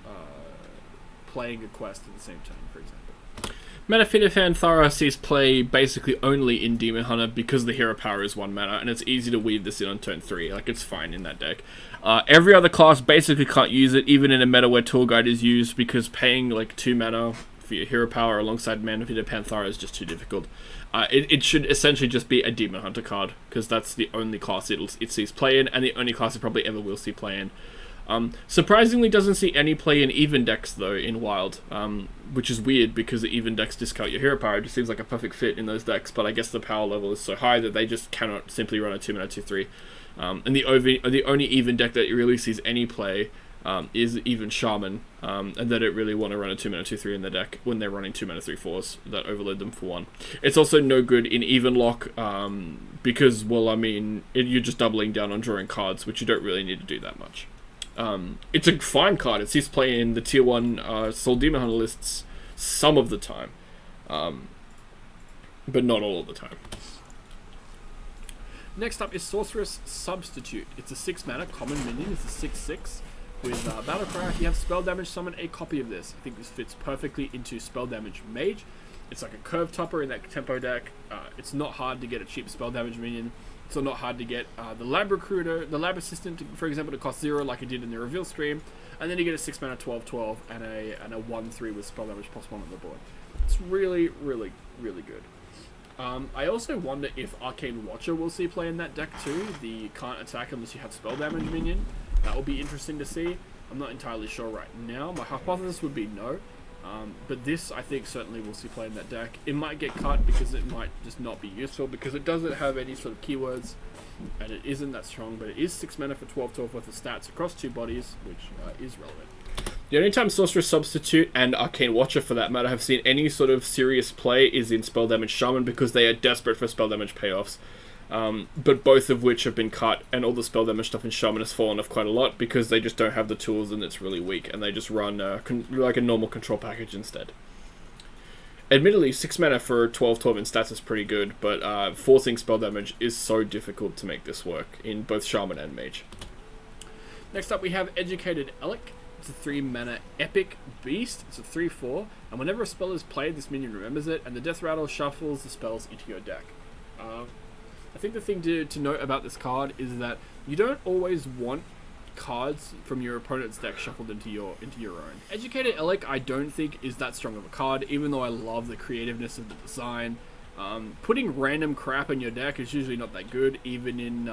playing a quest at the same turn, for example. Mana Feeder Panthara sees play basically only in Demon Hunter because the hero power is 1 mana, and it's easy to weave this in on turn 3. Like, it's fine in that deck. Every other class basically can't use it, even in a meta where Tour Guide is used, because paying like 2 mana for your hero power alongside Mana Feeder Panthara is just too difficult. It should essentially just be a Demon Hunter card, because that's the only class it sees play in, and the only class it probably ever will see play in. Surprisingly doesn't see any play in even decks though in Wild, which is weird because the even decks discount your hero power. It just seems like a perfect fit in those decks, but I guess the power level is so high that they just cannot simply run a 2-mana 2/3. And the only even deck that really sees any play is even Shaman, and they don't really want to run a 2-mana 2/3 in the deck when they're running 2-mana 3/4s that overload them for 1. It's also no good in even lock because, well, I mean, you're just doubling down on drawing cards, which you don't really need to do that much. It's a fine card. It sees play in the tier 1 Soul Demon Hunter lists some of the time, but not all of the time. Next up is Sorceress Substitute. It's a 6-mana common minion. It's a 6/6 with battle cry. If you have spell damage, summon a copy of this. I think this fits perfectly into spell damage mage. It's like a curve topper in that tempo deck. It's not hard to get a cheap spell damage minion. It's not hard to get the Lab Recruiter, the Lab Assistant, for example, to cost 0 like it did in the reveal stream, and then you get a 6-mana 12/12 and a 1/3 with spell damage +1 on the board. It's really, really, really good. I also wonder if Arcane Watcher will see play in that deck too. The can't attack unless you have spell damage minion. That will be interesting to see. I'm not entirely sure right now. My hypothesis would be no. But this, I think, certainly will see play in that deck. It might get cut because it might just not be useful because it doesn't have any sort of keywords, and it isn't that strong, but it is 6 mana for 12/12 worth of stats across 2 bodies, which is relevant. The only time Sorceress Substitute and Arcane Watcher, for that matter, have seen any sort of serious play is in Spell Damage Shaman because they are desperate for spell damage payoffs. But both of which have been cut, and all the spell damage stuff in Shaman has fallen off quite a lot because they just don't have the tools and it's really weak, and they just run like a normal control package instead. Admittedly, 6 mana for 12/12 in stats is pretty good, but forcing spell damage is so difficult to make this work in both Shaman and Mage. Next up we have Educated Elec. It's a 3-mana epic beast. It's a 3/4, and whenever a spell is played, this minion remembers it, and the Death Rattle shuffles the spells into your deck. I think the thing to note about this card is that you don't always want cards from your opponent's deck shuffled into your own. Educated Elec I don't think is that strong of a card, even though I love the creativeness of the design. Putting random crap in your deck is usually not that good, even in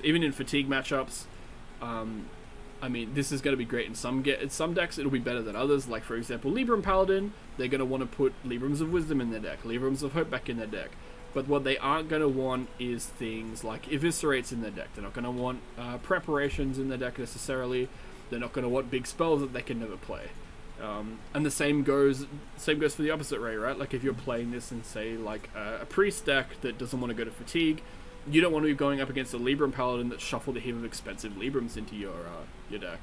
even in fatigue matchups. I mean, this is going to be great in some decks. It'll be better than others. Like for example, Libram Paladin, they're going to want to put Librams of Wisdom in their deck, Librams of Hope back in their deck. But what they aren't going to want is things like Eviscerates in their deck. They're not going to want Preparations in their deck necessarily. They're not going to want big spells that they can never play. And the same goes for the opposite way, right? Like if you're playing this in say like a Priest deck that doesn't want to go to fatigue, you don't want to be going up against a Libram Paladin that shuffled a heap of expensive Librams into your deck.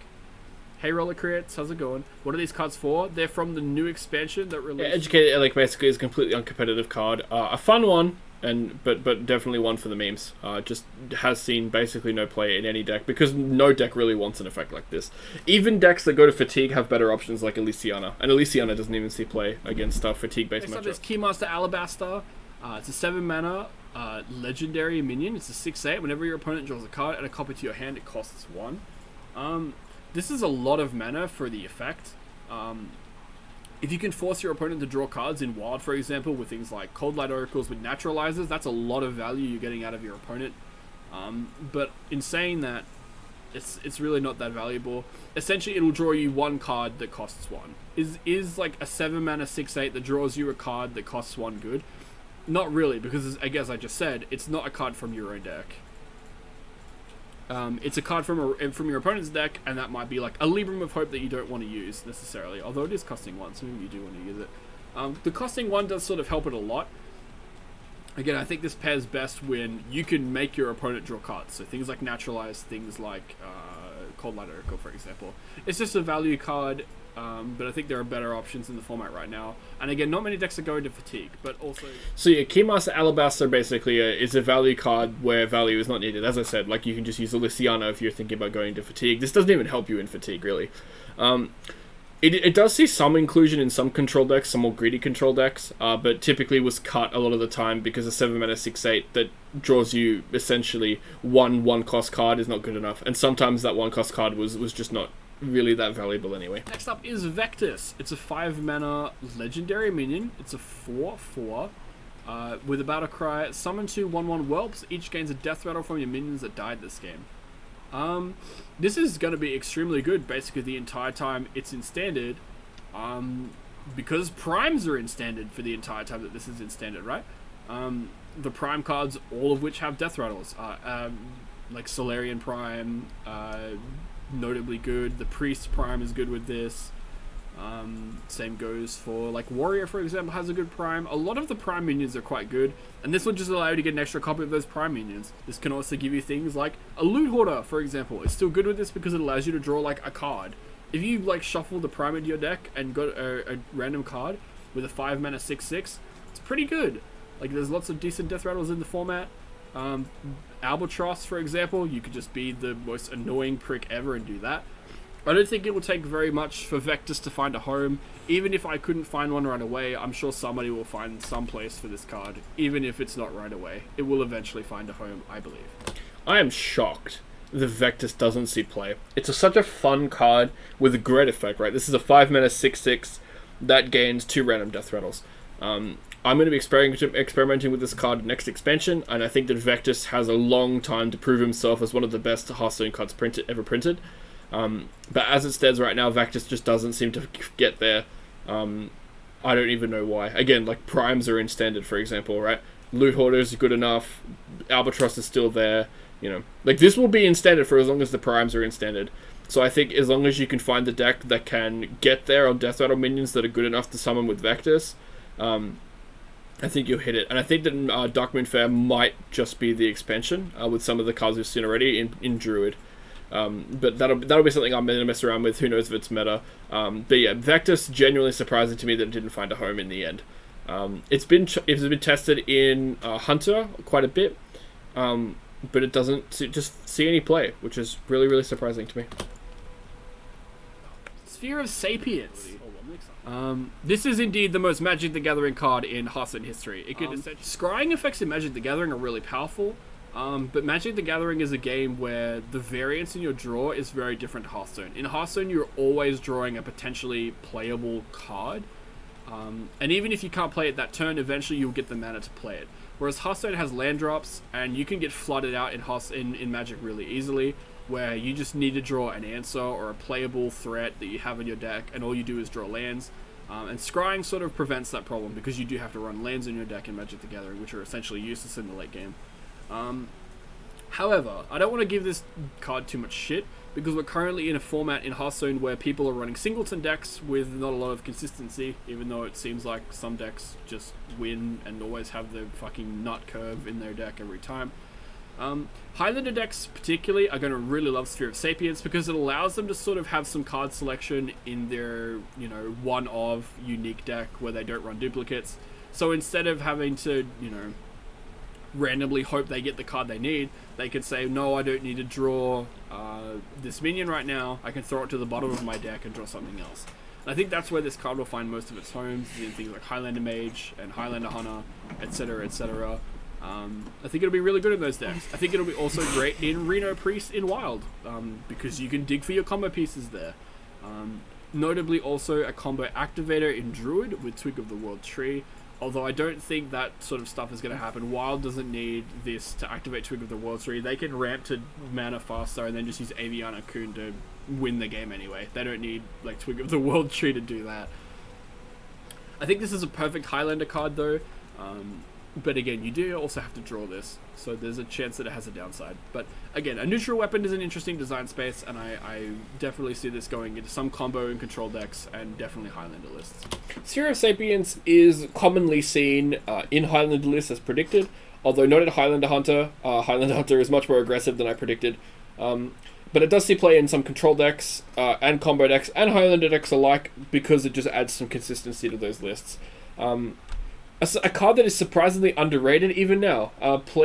Hey Roller Creates, how's it going? What are these cards for? They're from the new expansion that released. Yeah, Educated Elec basically is a completely uncompetitive card. A fun one, but definitely one for the memes. Just has seen basically no play in any deck because no deck really wants an effect like this. Even decks that go to fatigue have better options like Elysiana, and Elysiana doesn't even see play against fatigue-based matchups. Next up is Keymaster Alabaster. It's a 7 mana legendary minion. It's a 6/8. Whenever your opponent draws a card and a copy to your hand, it costs 1. This is a lot of mana for the effect. If you can force your opponent to draw cards in Wild, for example, with things like Cold Light Oracles with Naturalizers, that's a lot of value you're getting out of your opponent. But in saying that, it's really not that valuable. Essentially, it'll draw you one card that costs 1. Is like a 7 mana 6/8 that draws you a card that costs 1 good? Not really, because I guess I just said, it's not a card from your own deck. It's a card from your opponent's deck, and that might be like a Libram of Hope that you don't want to use necessarily, although it is costing 1, so maybe you do want to use it. The costing 1 does sort of help it a lot. Again, I think this pairs best when you can make your opponent draw cards, so things like Naturalize, things like Cold Light Oracle, for example. It's just a value card, but I think there are better options in the format right now. And again, not many decks are going to fatigue, but also... So yeah, Keymaster Alabaster basically is a value card where value is not needed. As I said, like you can just use Elysiana if you're thinking about going to fatigue. This doesn't even help you in fatigue, really. It does see some inclusion in some control decks, some more greedy control decks, but typically was cut a lot of the time because a 7 mana 6/8 that draws you essentially one cost card is not good enough. And sometimes that one cost card was just not really that valuable anyway. Next up is Vectus. It's a 5 mana legendary minion. It's a 4/4 with a battle cry. Summon 2 1/1 whelps. Each gains a death rattle from your minions that died this game. This is going to be extremely good basically the entire time it's in standard, because primes are in standard for the entire time that this is in standard, right? The prime cards, all of which have death rattles, like Solarian Prime, notably good. The Priest Prime is good with this. Same goes for like Warrior, for example, has a good prime. A lot of the prime minions are quite good, and this will just allow you to get an extra copy of those prime minions. This can also give you things like a Loot Hoarder, for example. It's still good with this because it allows you to draw like a card. If you like shuffle the prime into your deck and got a random card with a 5 mana 6/6, it's pretty good. Like there's lots of decent death rattles in the format. Albatross, for example, you could just be the most annoying prick ever and do that. I don't think it will take very much for Vectus to find a home. Even if I couldn't find one right away, I'm sure somebody will find some place for this card. Even if it's not right away, it will eventually find a home, I believe. I am shocked the Vectus doesn't see play. It's such a fun card with a great effect, right? This is a 5 mana 6/6 that gains 2 random death rattles. I'm going to be experimenting with this card next expansion, and I think that Vectus has a long time to prove himself as one of the best Hearthstone cards ever printed. But as it stands right now, Vectus just doesn't seem to get there. I don't even know why. Again, like primes are in standard, for example, right? Loot Hoarders are good enough. Albatross is still there. You know, like this will be in standard for as long as the primes are in standard. So I think as long as you can find the deck that can get there on Death Rattle minions that are good enough to summon with Vectus, I think you'll hit it. And I think that Darkmoon Fair might just be the expansion with some of the cards we've seen already in Druid. But that'll be something I'm going to mess around with. Who knows if it's meta. But yeah, Vectus genuinely surprising to me that it didn't find a home in the end. It's been tested in Hunter quite a bit, but it doesn't just see any play, which is really, really surprising to me. Sphere of Sapience. This is indeed the most Magic the Gathering card in Hearthstone history. It could Scrying effects in Magic the Gathering are really powerful. But Magic the Gathering is a game where the variance in your draw is very different to Hearthstone. In Hearthstone, you're always drawing a potentially playable card. And even if you can't play it that turn, eventually you'll get the mana to play it. Whereas Hearthstone has land drops, and you can get flooded out in Magic really easily, where you just need to draw an answer or a playable threat that you have in your deck, and all you do is draw lands. And scrying sort of prevents that problem, because you do have to run lands in your deck in Magic the Gathering, which are essentially useless in the late game. However, I don't want to give this card too much shit, because we're currently in a format in Hearthstone where people are running singleton decks with not a lot of consistency, even though it seems like some decks just win and always have the fucking nut curve in their deck every time. Highlander decks particularly are going to really love Sphere of Sapience, because it allows them to sort of have some card selection in their, one-of unique deck where they don't run duplicates. So instead of having to, randomly hope they get the card they need, they could say, no, I don't need to draw this minion right now, I can throw it to the bottom of my deck and draw something else. And I think that's where this card will find most of its homes, in things like Highlander Mage and Highlander Hunter, etc, etc. I think it'll be really good in those decks. I think it'll be also great in Reno Priest in Wild, because you can dig for your combo pieces there. Notably also a combo activator in Druid with Twig of the World Tree, although I don't think that sort of stuff is going to happen. Wild doesn't need this to activate Twig of the World Tree. They can ramp to mana faster and then just use Aviana Kun to win the game anyway. They don't need Twig of the World Tree to do that. I think this is a perfect Highlander card though. But again, you do also have to draw this, so there's a chance that it has a downside. But again, a neutral weapon is an interesting design space, and I definitely see this going into some combo and control decks, and definitely Highlander lists. Sphere of Sapience is commonly seen in Highlander lists as predicted, although not in Highlander Hunter. Highlander Hunter is much more aggressive than I predicted. But it does see play in some control decks, and combo decks, and Highlander decks alike, because it just adds some consistency to those lists. A card that is surprisingly underrated even now.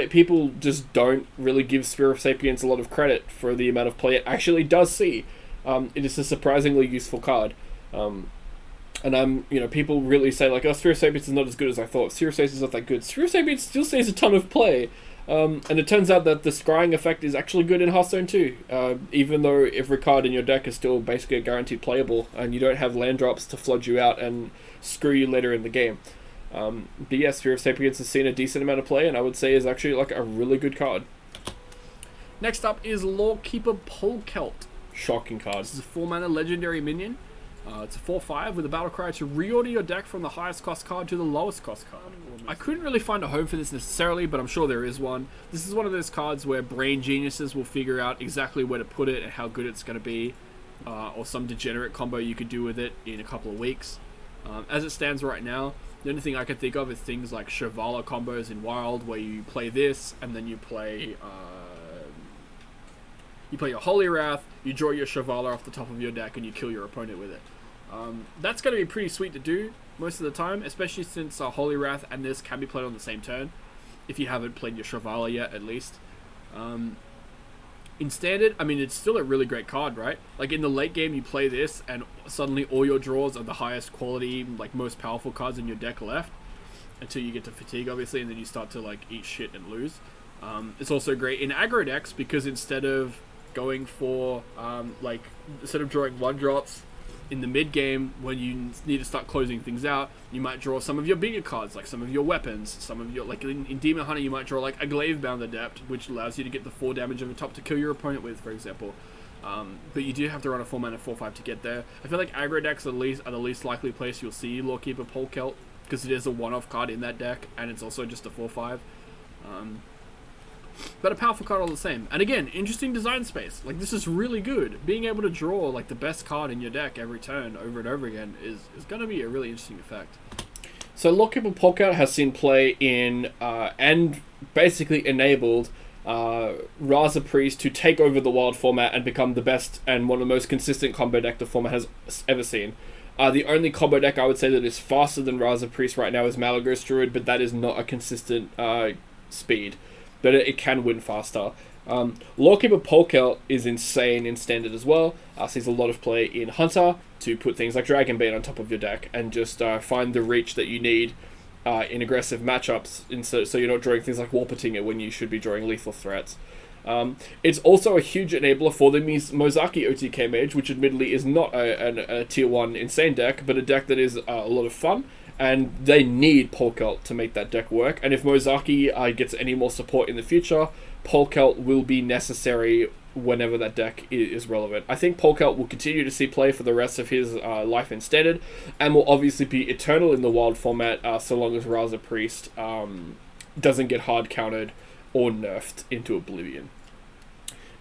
People just don't really give Sphere of Sapience a lot of credit for the amount of play it actually does see. It is a surprisingly useful card. And people really say oh, Sphere of Sapience is not as good as I thought. Sphere of Sapience is not that good. Sphere of Sapience still sees a ton of play. And it turns out that the scrying effect is actually good in Hearthstone too. Even though every card in your deck is still basically a guaranteed playable, and you don't have land drops to flood you out and screw you later in the game. But yeah, Sphere of Sapience has seen a decent amount of play, and I would say is actually a really good card. Next up is Lawkeeper Polkelt. Shocking card. This is a 4-mana legendary minion. It's a 4/5 with a battle cry to reorder your deck from the highest cost card to the lowest cost card. I couldn't really find a home for this necessarily, but I'm sure there is one. This is one of those cards where brain geniuses will figure out exactly where to put it and how good it's going to be, or some degenerate combo you could do with it in a couple of weeks. As it stands right now, the only thing I can think of is things like Shivala combos in Wild, where you play this, and then you play your Holy Wrath, you draw your Shivala off the top of your deck, and you kill your opponent with it. That's going to be pretty sweet to do most of the time, especially since Holy Wrath and this can be played on the same turn, if you haven't played your Shivala yet, at least. In Standard, it's still a really great card, right? In the late game, you play this, and suddenly all your draws are the highest quality, most powerful cards in your deck left, until you get to Fatigue, obviously, and then you start to, eat shit and lose. It's also great in aggro decks, because instead of going for, instead of drawing 1-drops in the mid-game, when you need to start closing things out, you might draw some of your bigger cards, some of your weapons, some of your, in Demon Hunter, you might draw, a Glaive-bound Adept, which allows you to get the 4 damage over top to kill your opponent with, for example. But you do have to run a 4-mana 4/5 to get there. I feel like aggro decks are the least likely place you'll see Lawkeeper Polkelt, because it is a one-off card in that deck, and it's also just a 4/5. But a powerful card all the same. And again, interesting design space. This is really good. Being able to draw, the best card in your deck every turn over and over again is going to be a really interesting effect. So Lawkeeper Polkelt has seen play in, and basically enabled, Raza Priest to take over the Wild format and become the best and one of the most consistent combo deck the format has ever seen. The only combo deck I would say that is faster than Raza Priest right now is Malagos Druid, but that is not a consistent speed. But it can win faster. Lawkeeper Polkelt is insane in Standard as well. Sees a lot of play in Hunter to put things like Dragon Bait on top of your deck and just find the reach that you need in aggressive matchups, so you're not drawing things like Warpatinga when you should be drawing lethal threats. It's also a huge enabler for the Mozaki OTK Mage, which admittedly is not a tier 1 insane deck, but a deck that is a lot of fun, and they need Polkelt to make that deck work. And if Mozaki gets any more support in the future, Polkelt will be necessary whenever that deck is relevant. I think Polkelt will continue to see play for the rest of his life in Standard, and will obviously be eternal in the Wild format so long as Raza Priest doesn't get hard countered or nerfed into oblivion.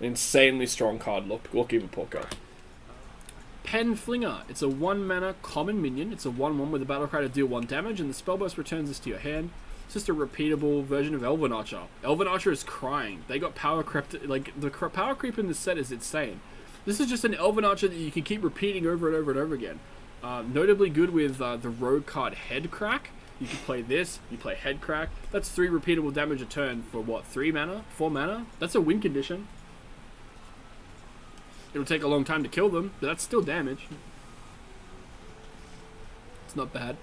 An insanely strong card. Look even Polkelt. Pen Flinger. It's a 1 mana common minion. It's a 1/1 with a battle cry to deal 1 damage, and the spell burst returns this to your hand. It's just a repeatable version of Elven Archer. Elven Archer is crying. They got power crept. Like, the power creep in this set is insane. This is just an Elven Archer that you can keep repeating over and over and over again. Notably good with the rogue card Head Crack. You can play this, you play Head Crack. That's 3 repeatable damage a turn for what, 3 mana? 4 mana? That's a win condition. It'll take a long time to kill them, but that's still damage. It's not bad.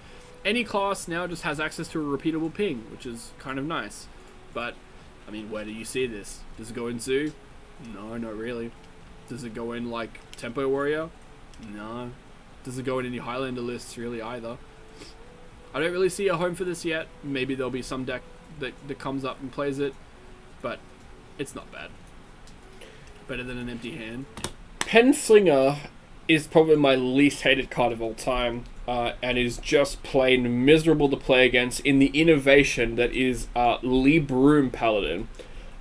Any class now just has access to a repeatable ping, which is kind of nice. But, I mean, where do you see this? Does it go in Zoo? No, not really. Does it go in, like, Tempo Warrior? No. Does it go in any Highlander lists, really, either? I don't really see a home for this yet. Maybe there'll be some deck that comes up and plays it, but it's not bad. Better than an empty hand. Penflinger is probably my least hated card of all time, and is just plain miserable to play against in the innovation that is Lee Broom Paladin.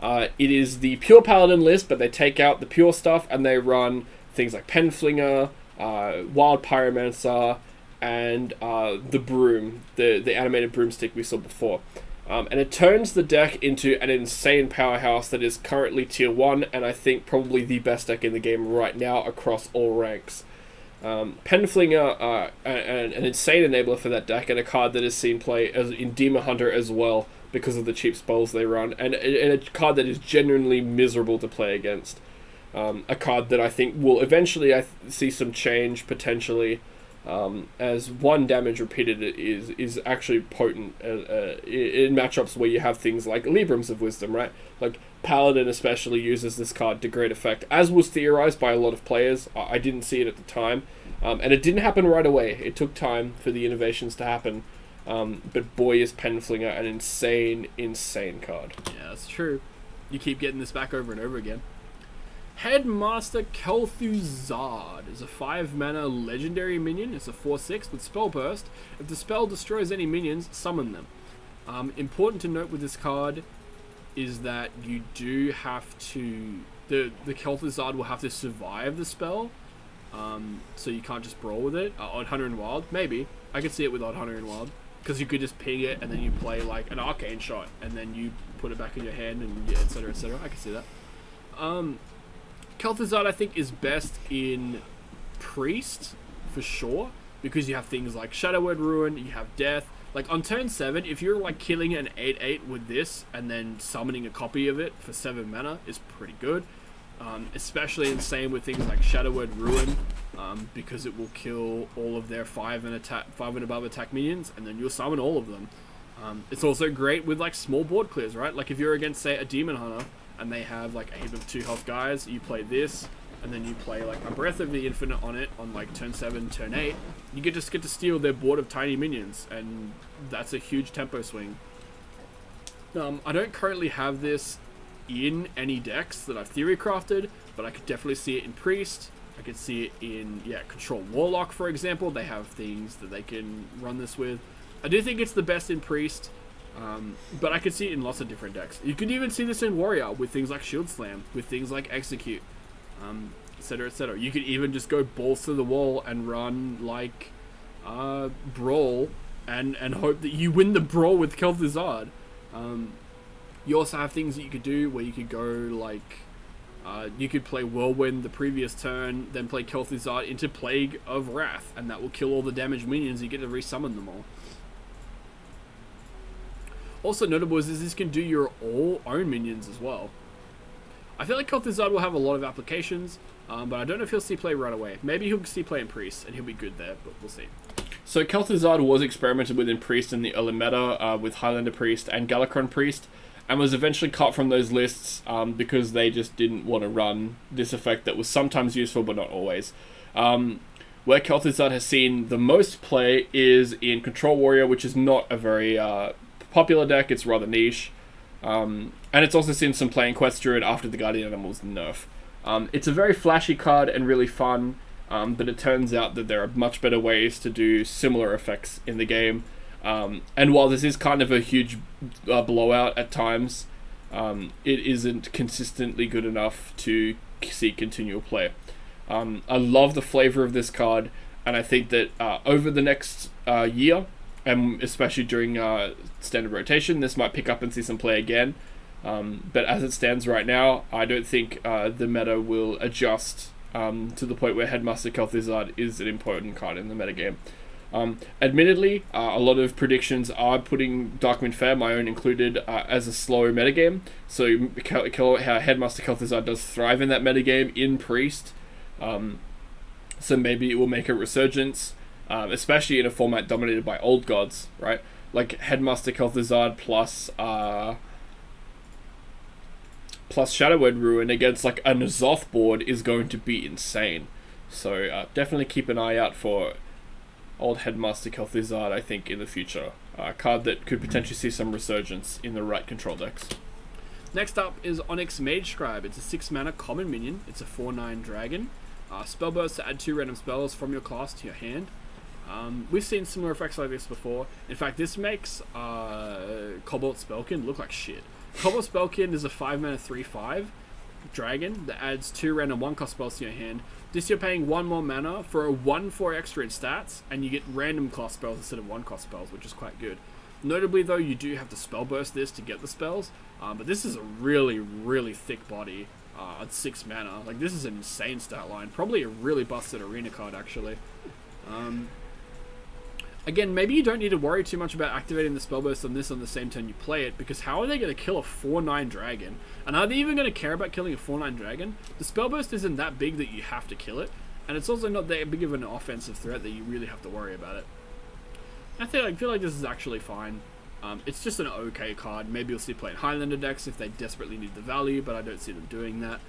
It is the pure Paladin list, but they take out the pure stuff and they run things like Penflinger, Wild Pyromancer, and the broom, the animated broomstick we saw before. And it turns the deck into an insane powerhouse that is currently tier 1, and I think probably the best deck in the game right now across all ranks. Penflinger, an insane enabler for that deck, and a card that has seen play in Demon Hunter as well because of the cheap spells they run, and a card that is genuinely miserable to play against. A card that I think will eventually see some change potentially, as 1 damage repeated is actually potent in matchups where you have things like Librams of Wisdom, right? Like Paladin especially uses this card to great effect, as was theorized by a lot of players. I didn't see it at the time, and it didn't happen right away. It took time for the innovations to happen, but boy is Penflinger an insane card. Yeah, that's true. You keep getting this back over and over again. Headmaster Kel'Thuzad is a 5 mana legendary minion. It's a 4/6 with spell burst. If the spell destroys any minions, summon them. Important to note with this card is that you do have to... The Kel'Thuzad will have to survive the spell, so you can't just brawl with it. Odd Hunter in Wild, maybe. I could see it with Odd Hunter in Wild, because you could just ping it and then you play like an Arcane Shot and then you put it back in your hand and yeah, etc, etc. I can see that. Kel'Thuzad, I think, is best in Priest, for sure, because you have things like Shadow Word Ruin, you have Death. Like, on turn 7, if you're, like, killing an 8/8 with this, and then summoning a copy of it for 7 mana, is pretty good. Especially insane with things like Shadow Word Ruin, because it will kill all of their 5 and above attack minions, and then you'll summon all of them. It's also great with, like, small board clears, right? Like, if you're against, say, a Demon Hunter, and they have like a heap of 2 health guys, you play this, and then you play like a Breath of the Infinite on it on like turn 7, turn 8, you just get to steal their board of tiny minions, and that's a huge tempo swing. I don't currently have this in any decks that I've theory crafted, but I could definitely see it in Priest. I could see it in, Control Warlock, for example. They have things that they can run this with. I do think it's the best in Priest. But I could see it in lots of different decks. You could even see this in Warrior with things like Shield Slam, with things like Execute, etc, etc. You could even just go balls to the wall and run like Brawl and hope that you win the Brawl with Kel'Thuzad. You also have things that you could do where you could go like you could play Whirlwind the previous turn, then play Kel'Thuzad into Plague of Wrath, and that will kill all the damaged minions. You get to resummon them all. Also notable is this can do your own minions as well. I feel like Kel'Thuzad will have a lot of applications, but I don't know if he'll see play right away. Maybe he'll see play in Priest, and he'll be good there, but we'll see. So Kel'Thuzad was experimented with in Priest in the early meta with Highlander Priest and Galakron Priest, and was eventually cut from those lists because they just didn't want to run this effect that was sometimes useful but not always. Where Kel'Thuzad has seen the most play is in Control Warrior, which is not a very popular deck. It's rather niche. And it's also seen some play in Quest Druid after the Guardian Animals nerf. It's a very flashy card and really fun, but it turns out that there are much better ways to do similar effects in the game. And while this is kind of a huge blowout at times, it isn't consistently good enough to see continual play. I love the flavor of this card, and I think that over the next year, and especially during standard rotation, this might pick up and see some play again. But as it stands right now, I don't think the meta will adjust to the point where Headmaster Kel'Thuzad is an important card in the metagame. Admittedly, a lot of predictions are putting Darkwind Fair, my own included, as a slow metagame. So Headmaster Kel'Thuzad does thrive in that metagame in Priest. So maybe it will make a resurgence, especially in a format dominated by old gods, right? Like Headmaster Kel'Thuzad plus Shadow Word Ruin against like a N'Zoth board is going to be insane. So definitely keep an eye out for old Headmaster Kel'Thuzad, I think, in the future. A card that could potentially see some resurgence in the right control decks. Next up is Onyx Mage Scribe. It's a 6 mana common minion. It's a 4/9 dragon. Spell burst to add 2 random spells from your class to your hand. We've seen similar effects like this before. In fact, this makes Cobalt Spellkin look like shit. Cobalt Spellkin is a 5 mana 3/5 dragon that adds 2 random 1-cost spells to your hand. This you're paying 1 more mana for a 1/4 extra in stats, and you get random cost spells instead of 1-cost spells, which is quite good. Notably though, you do have to spell burst this to get the spells, but this is a really, really thick body at 6 mana. Like, this is an insane stat line. Probably a really busted arena card, actually. Again, maybe you don't need to worry too much about activating the spell burst on this on the same turn you play it, because how are they going to kill a 4/9 dragon? And are they even going to care about killing a 4/9 dragon? The spell burst isn't that big that you have to kill it, and it's also not that big of an offensive threat that you really have to worry about it. I feel like this is actually fine. It's just an okay card. Maybe you'll see play in Highlander decks if they desperately need the value, but I don't see them doing that.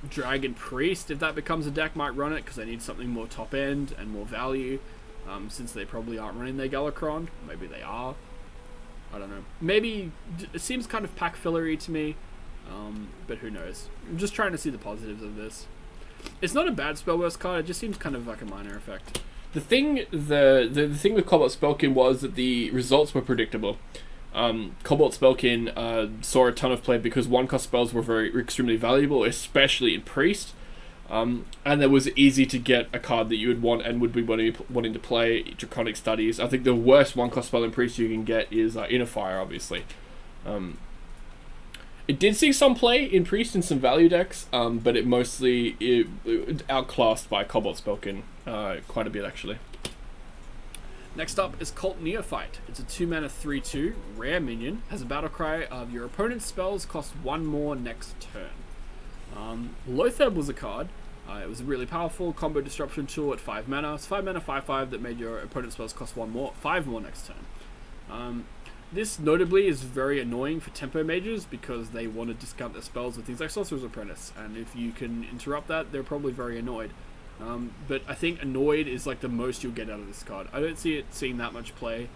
Dragon Priest, if that becomes a deck, might run it because they need something more top end and more value. Since they probably aren't running their Galakron. Maybe they are. I don't know. Maybe it seems kind of pack fillery to me, but who knows. I'm just trying to see the positives of this. It's not a bad spellburst card. It just seems kind of like a minor effect. The thing with Cobalt Spellkin was that the results were predictable. Cobalt Spellkin saw a ton of play because 1-cost spells were extremely valuable, especially in Priest. And it was easy to get a card that you would want and would be wanting to play. Draconic Studies. I think the worst 1-cost spell in Priest you can get is Inner Fire, obviously. It did see some play in Priest in some value decks, but it outclassed by Cobalt Spellkin quite a bit, actually. Next up is Cult Neophyte. It's a 2 mana 3/2 rare minion. Has a battle cry of your opponent's spells cost 1 more next turn. Lotheb was a card. It was a really powerful combo disruption tool at 5 mana. It's 5 mana 5/5 that made your opponent's spells cost 5 more next turn. This notably is very annoying for tempo mages because they want to discount their spells with things like Sorcerer's Apprentice, and if you can interrupt that, they're probably very annoyed. But I think annoyed is like the most you'll get out of this card. I don't see it seeing that much play.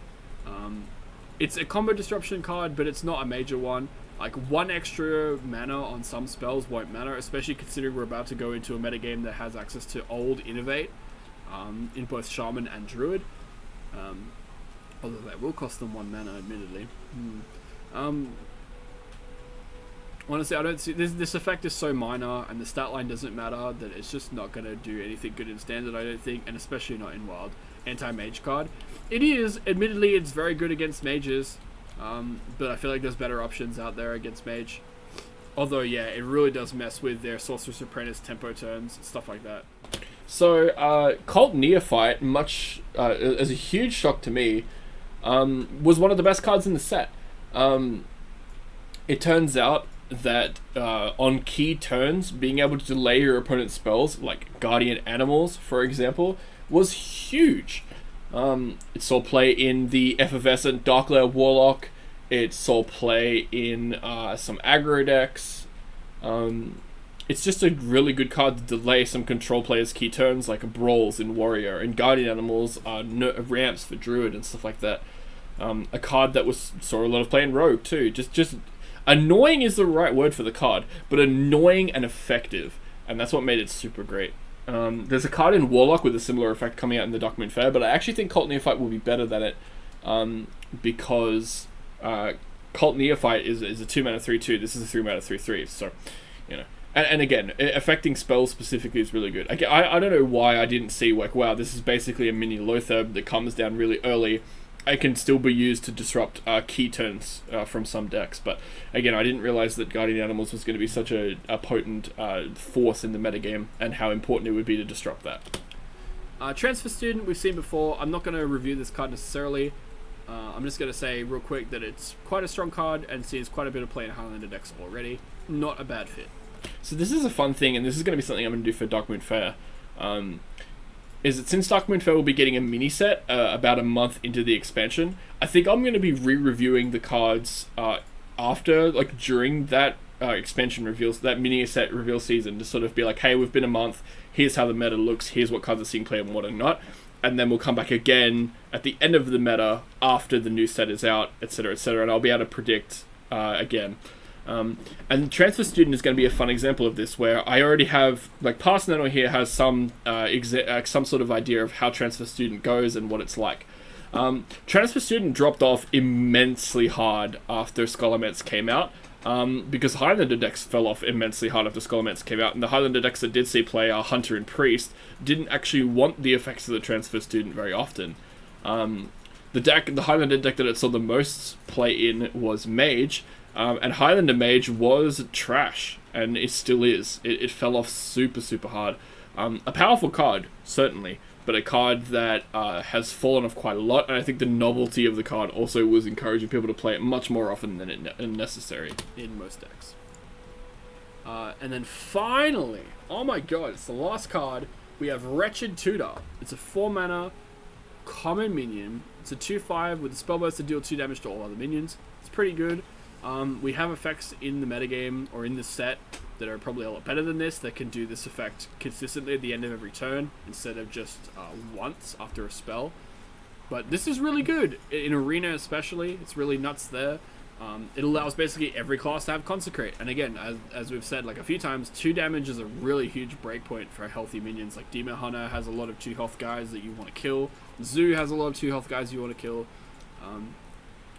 It's a combo disruption card, but it's not a major one. Like, 1 extra mana on some spells won't matter, especially considering we're about to go into a metagame that has access to old Innovate in both Shaman and Druid. Although that will cost them 1 mana, admittedly. Honestly, I don't see... This effect is so minor, and the stat line doesn't matter, that it's just not going to do anything good in Standard, I don't think, and especially not in Wild. Anti-mage card. It is, admittedly, it's very good against mages, but I feel like there's better options out there against mage. Although, yeah, it really does mess with their Sorcerer's Apprentice tempo turns, stuff like that. So, Cult Neophyte, as a huge shock to me, was one of the best cards in the set. It turns out that on key turns, being able to delay your opponent's spells, like Guardian Animals, for example, was huge. It saw play in the effervescent Dark Lair Warlock. It saw play in some aggro decks. It's just a really good card to delay some control players' key turns, like Brawls in Warrior, and Guardian Animals are ramps for Druid and stuff like that. A card that saw a lot of play in Rogue too. Just annoying is the right word for the card, but annoying and effective, and that's what made it super great. There's a card in Warlock with a similar effect coming out in the Document Fair, but I actually think Cult Neophyte will be better than it, because Cult Neophyte is a 2-mana 3/2. This is a 3-mana 3/3. So, you know, and again, affecting spells specifically is really good. I don't know why I didn't see, like, wow, this is basically a mini Lothar that comes down really early. It can still be used to disrupt key turns from some decks, but again, I didn't realize that Guardian Animals was going to be such a potent force in the metagame, and how important it would be to disrupt that. Transfer Student we've seen before. I'm not going to review this card necessarily. I'm just going to say real quick that it's quite a strong card and sees quite a bit of play in Highlander decks already. Not a bad fit. So this is a fun thing, and this is going to be something I'm going to do for Dark Moon Fair. Is that since Dark Moon Fair will be getting a mini set about a month into the expansion, I think I'm going to be re-reviewing the cards during that expansion reveals, that mini set reveal season, to sort of be like, hey, we've been a month, here's how the meta looks, here's what cards are seeing play and what are not, and then we'll come back again at the end of the meta after the new set is out, etc., and I'll be able to predict again. And Transfer Student is going to be a fun example of this, where I already have, like, Past Nano here has some sort of idea of how Transfer Student goes and what it's like. Transfer Student dropped off immensely hard after Scholomance came out, because Highlander decks fell off immensely hard after Scholomance came out, and the Highlander decks that did see play, Hunter and Priest, didn't actually want the effects of the Transfer Student very often. The Highlander deck that it saw the most play in was Mage, and Highlander Mage was trash, and it still is. It fell off super, super hard. A powerful card, certainly, but a card that has fallen off quite a lot, and I think the novelty of the card also was encouraging people to play it much more often than necessary in most decks. And then finally, oh my god, it's the last card, we have Wretched Tutor. It's a 4-mana common minion. It's a 2/5 with a spellburst to deal 2 damage to all other minions. It's pretty good. We have effects in the metagame, or in this set, that are probably a lot better than this, that can do this effect consistently at the end of every turn, instead of just once after a spell. But this is really good. In Arena especially, it's really nuts there. It allows basically every class to have Consecrate. And again, as we've said like a few times, 2 damage is a really huge breakpoint for healthy minions. Like Demon Hunter has a lot of 2 health guys that you want to kill. Zoo has a lot of 2 health guys you want to kill.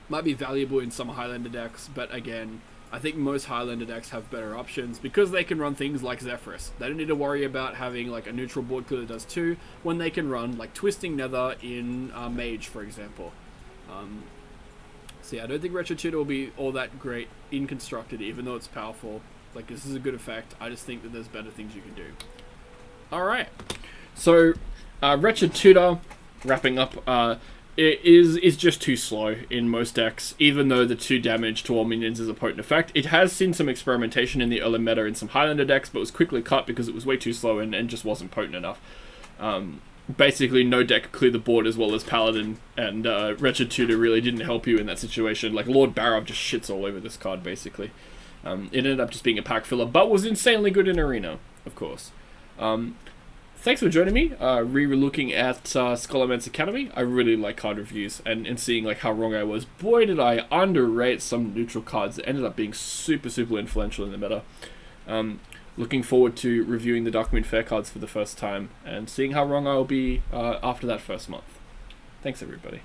Might be valuable in some Highlander decks, but again, I think most Highlander decks have better options because they can run things like Zephyrus. They don't need to worry about having like a neutral board killer that does 2 when they can run like Twisting Nether in Mage, for example. So yeah, I don't think Wretched Tutor will be all that great in Constructed, even though it's powerful. Like, this is a good effect. I just think that there's better things you can do. Alright, so Wretched Tutor, wrapping up, it is just too slow in most decks, even though the 2 damage to all minions is a potent effect. It has seen some experimentation in the early meta in some Highlander decks, but was quickly cut because it was way too slow and just wasn't potent enough. Basically, no deck could clear the board as well as Paladin, and Wretched Tutor really didn't help you in that situation. Like, Lord Barov just shits all over this card, basically. It ended up just being a pack filler, but was insanely good in Arena, of course. Thanks for joining me, re-looking at Scholomance Academy. I really like card reviews, and seeing like how wrong I was. Boy, did I underrate some neutral cards that ended up being super, super influential in the meta. Looking forward to reviewing the Dark Moon Fair cards for the first time, and seeing how wrong I'll be after that first month. Thanks, everybody.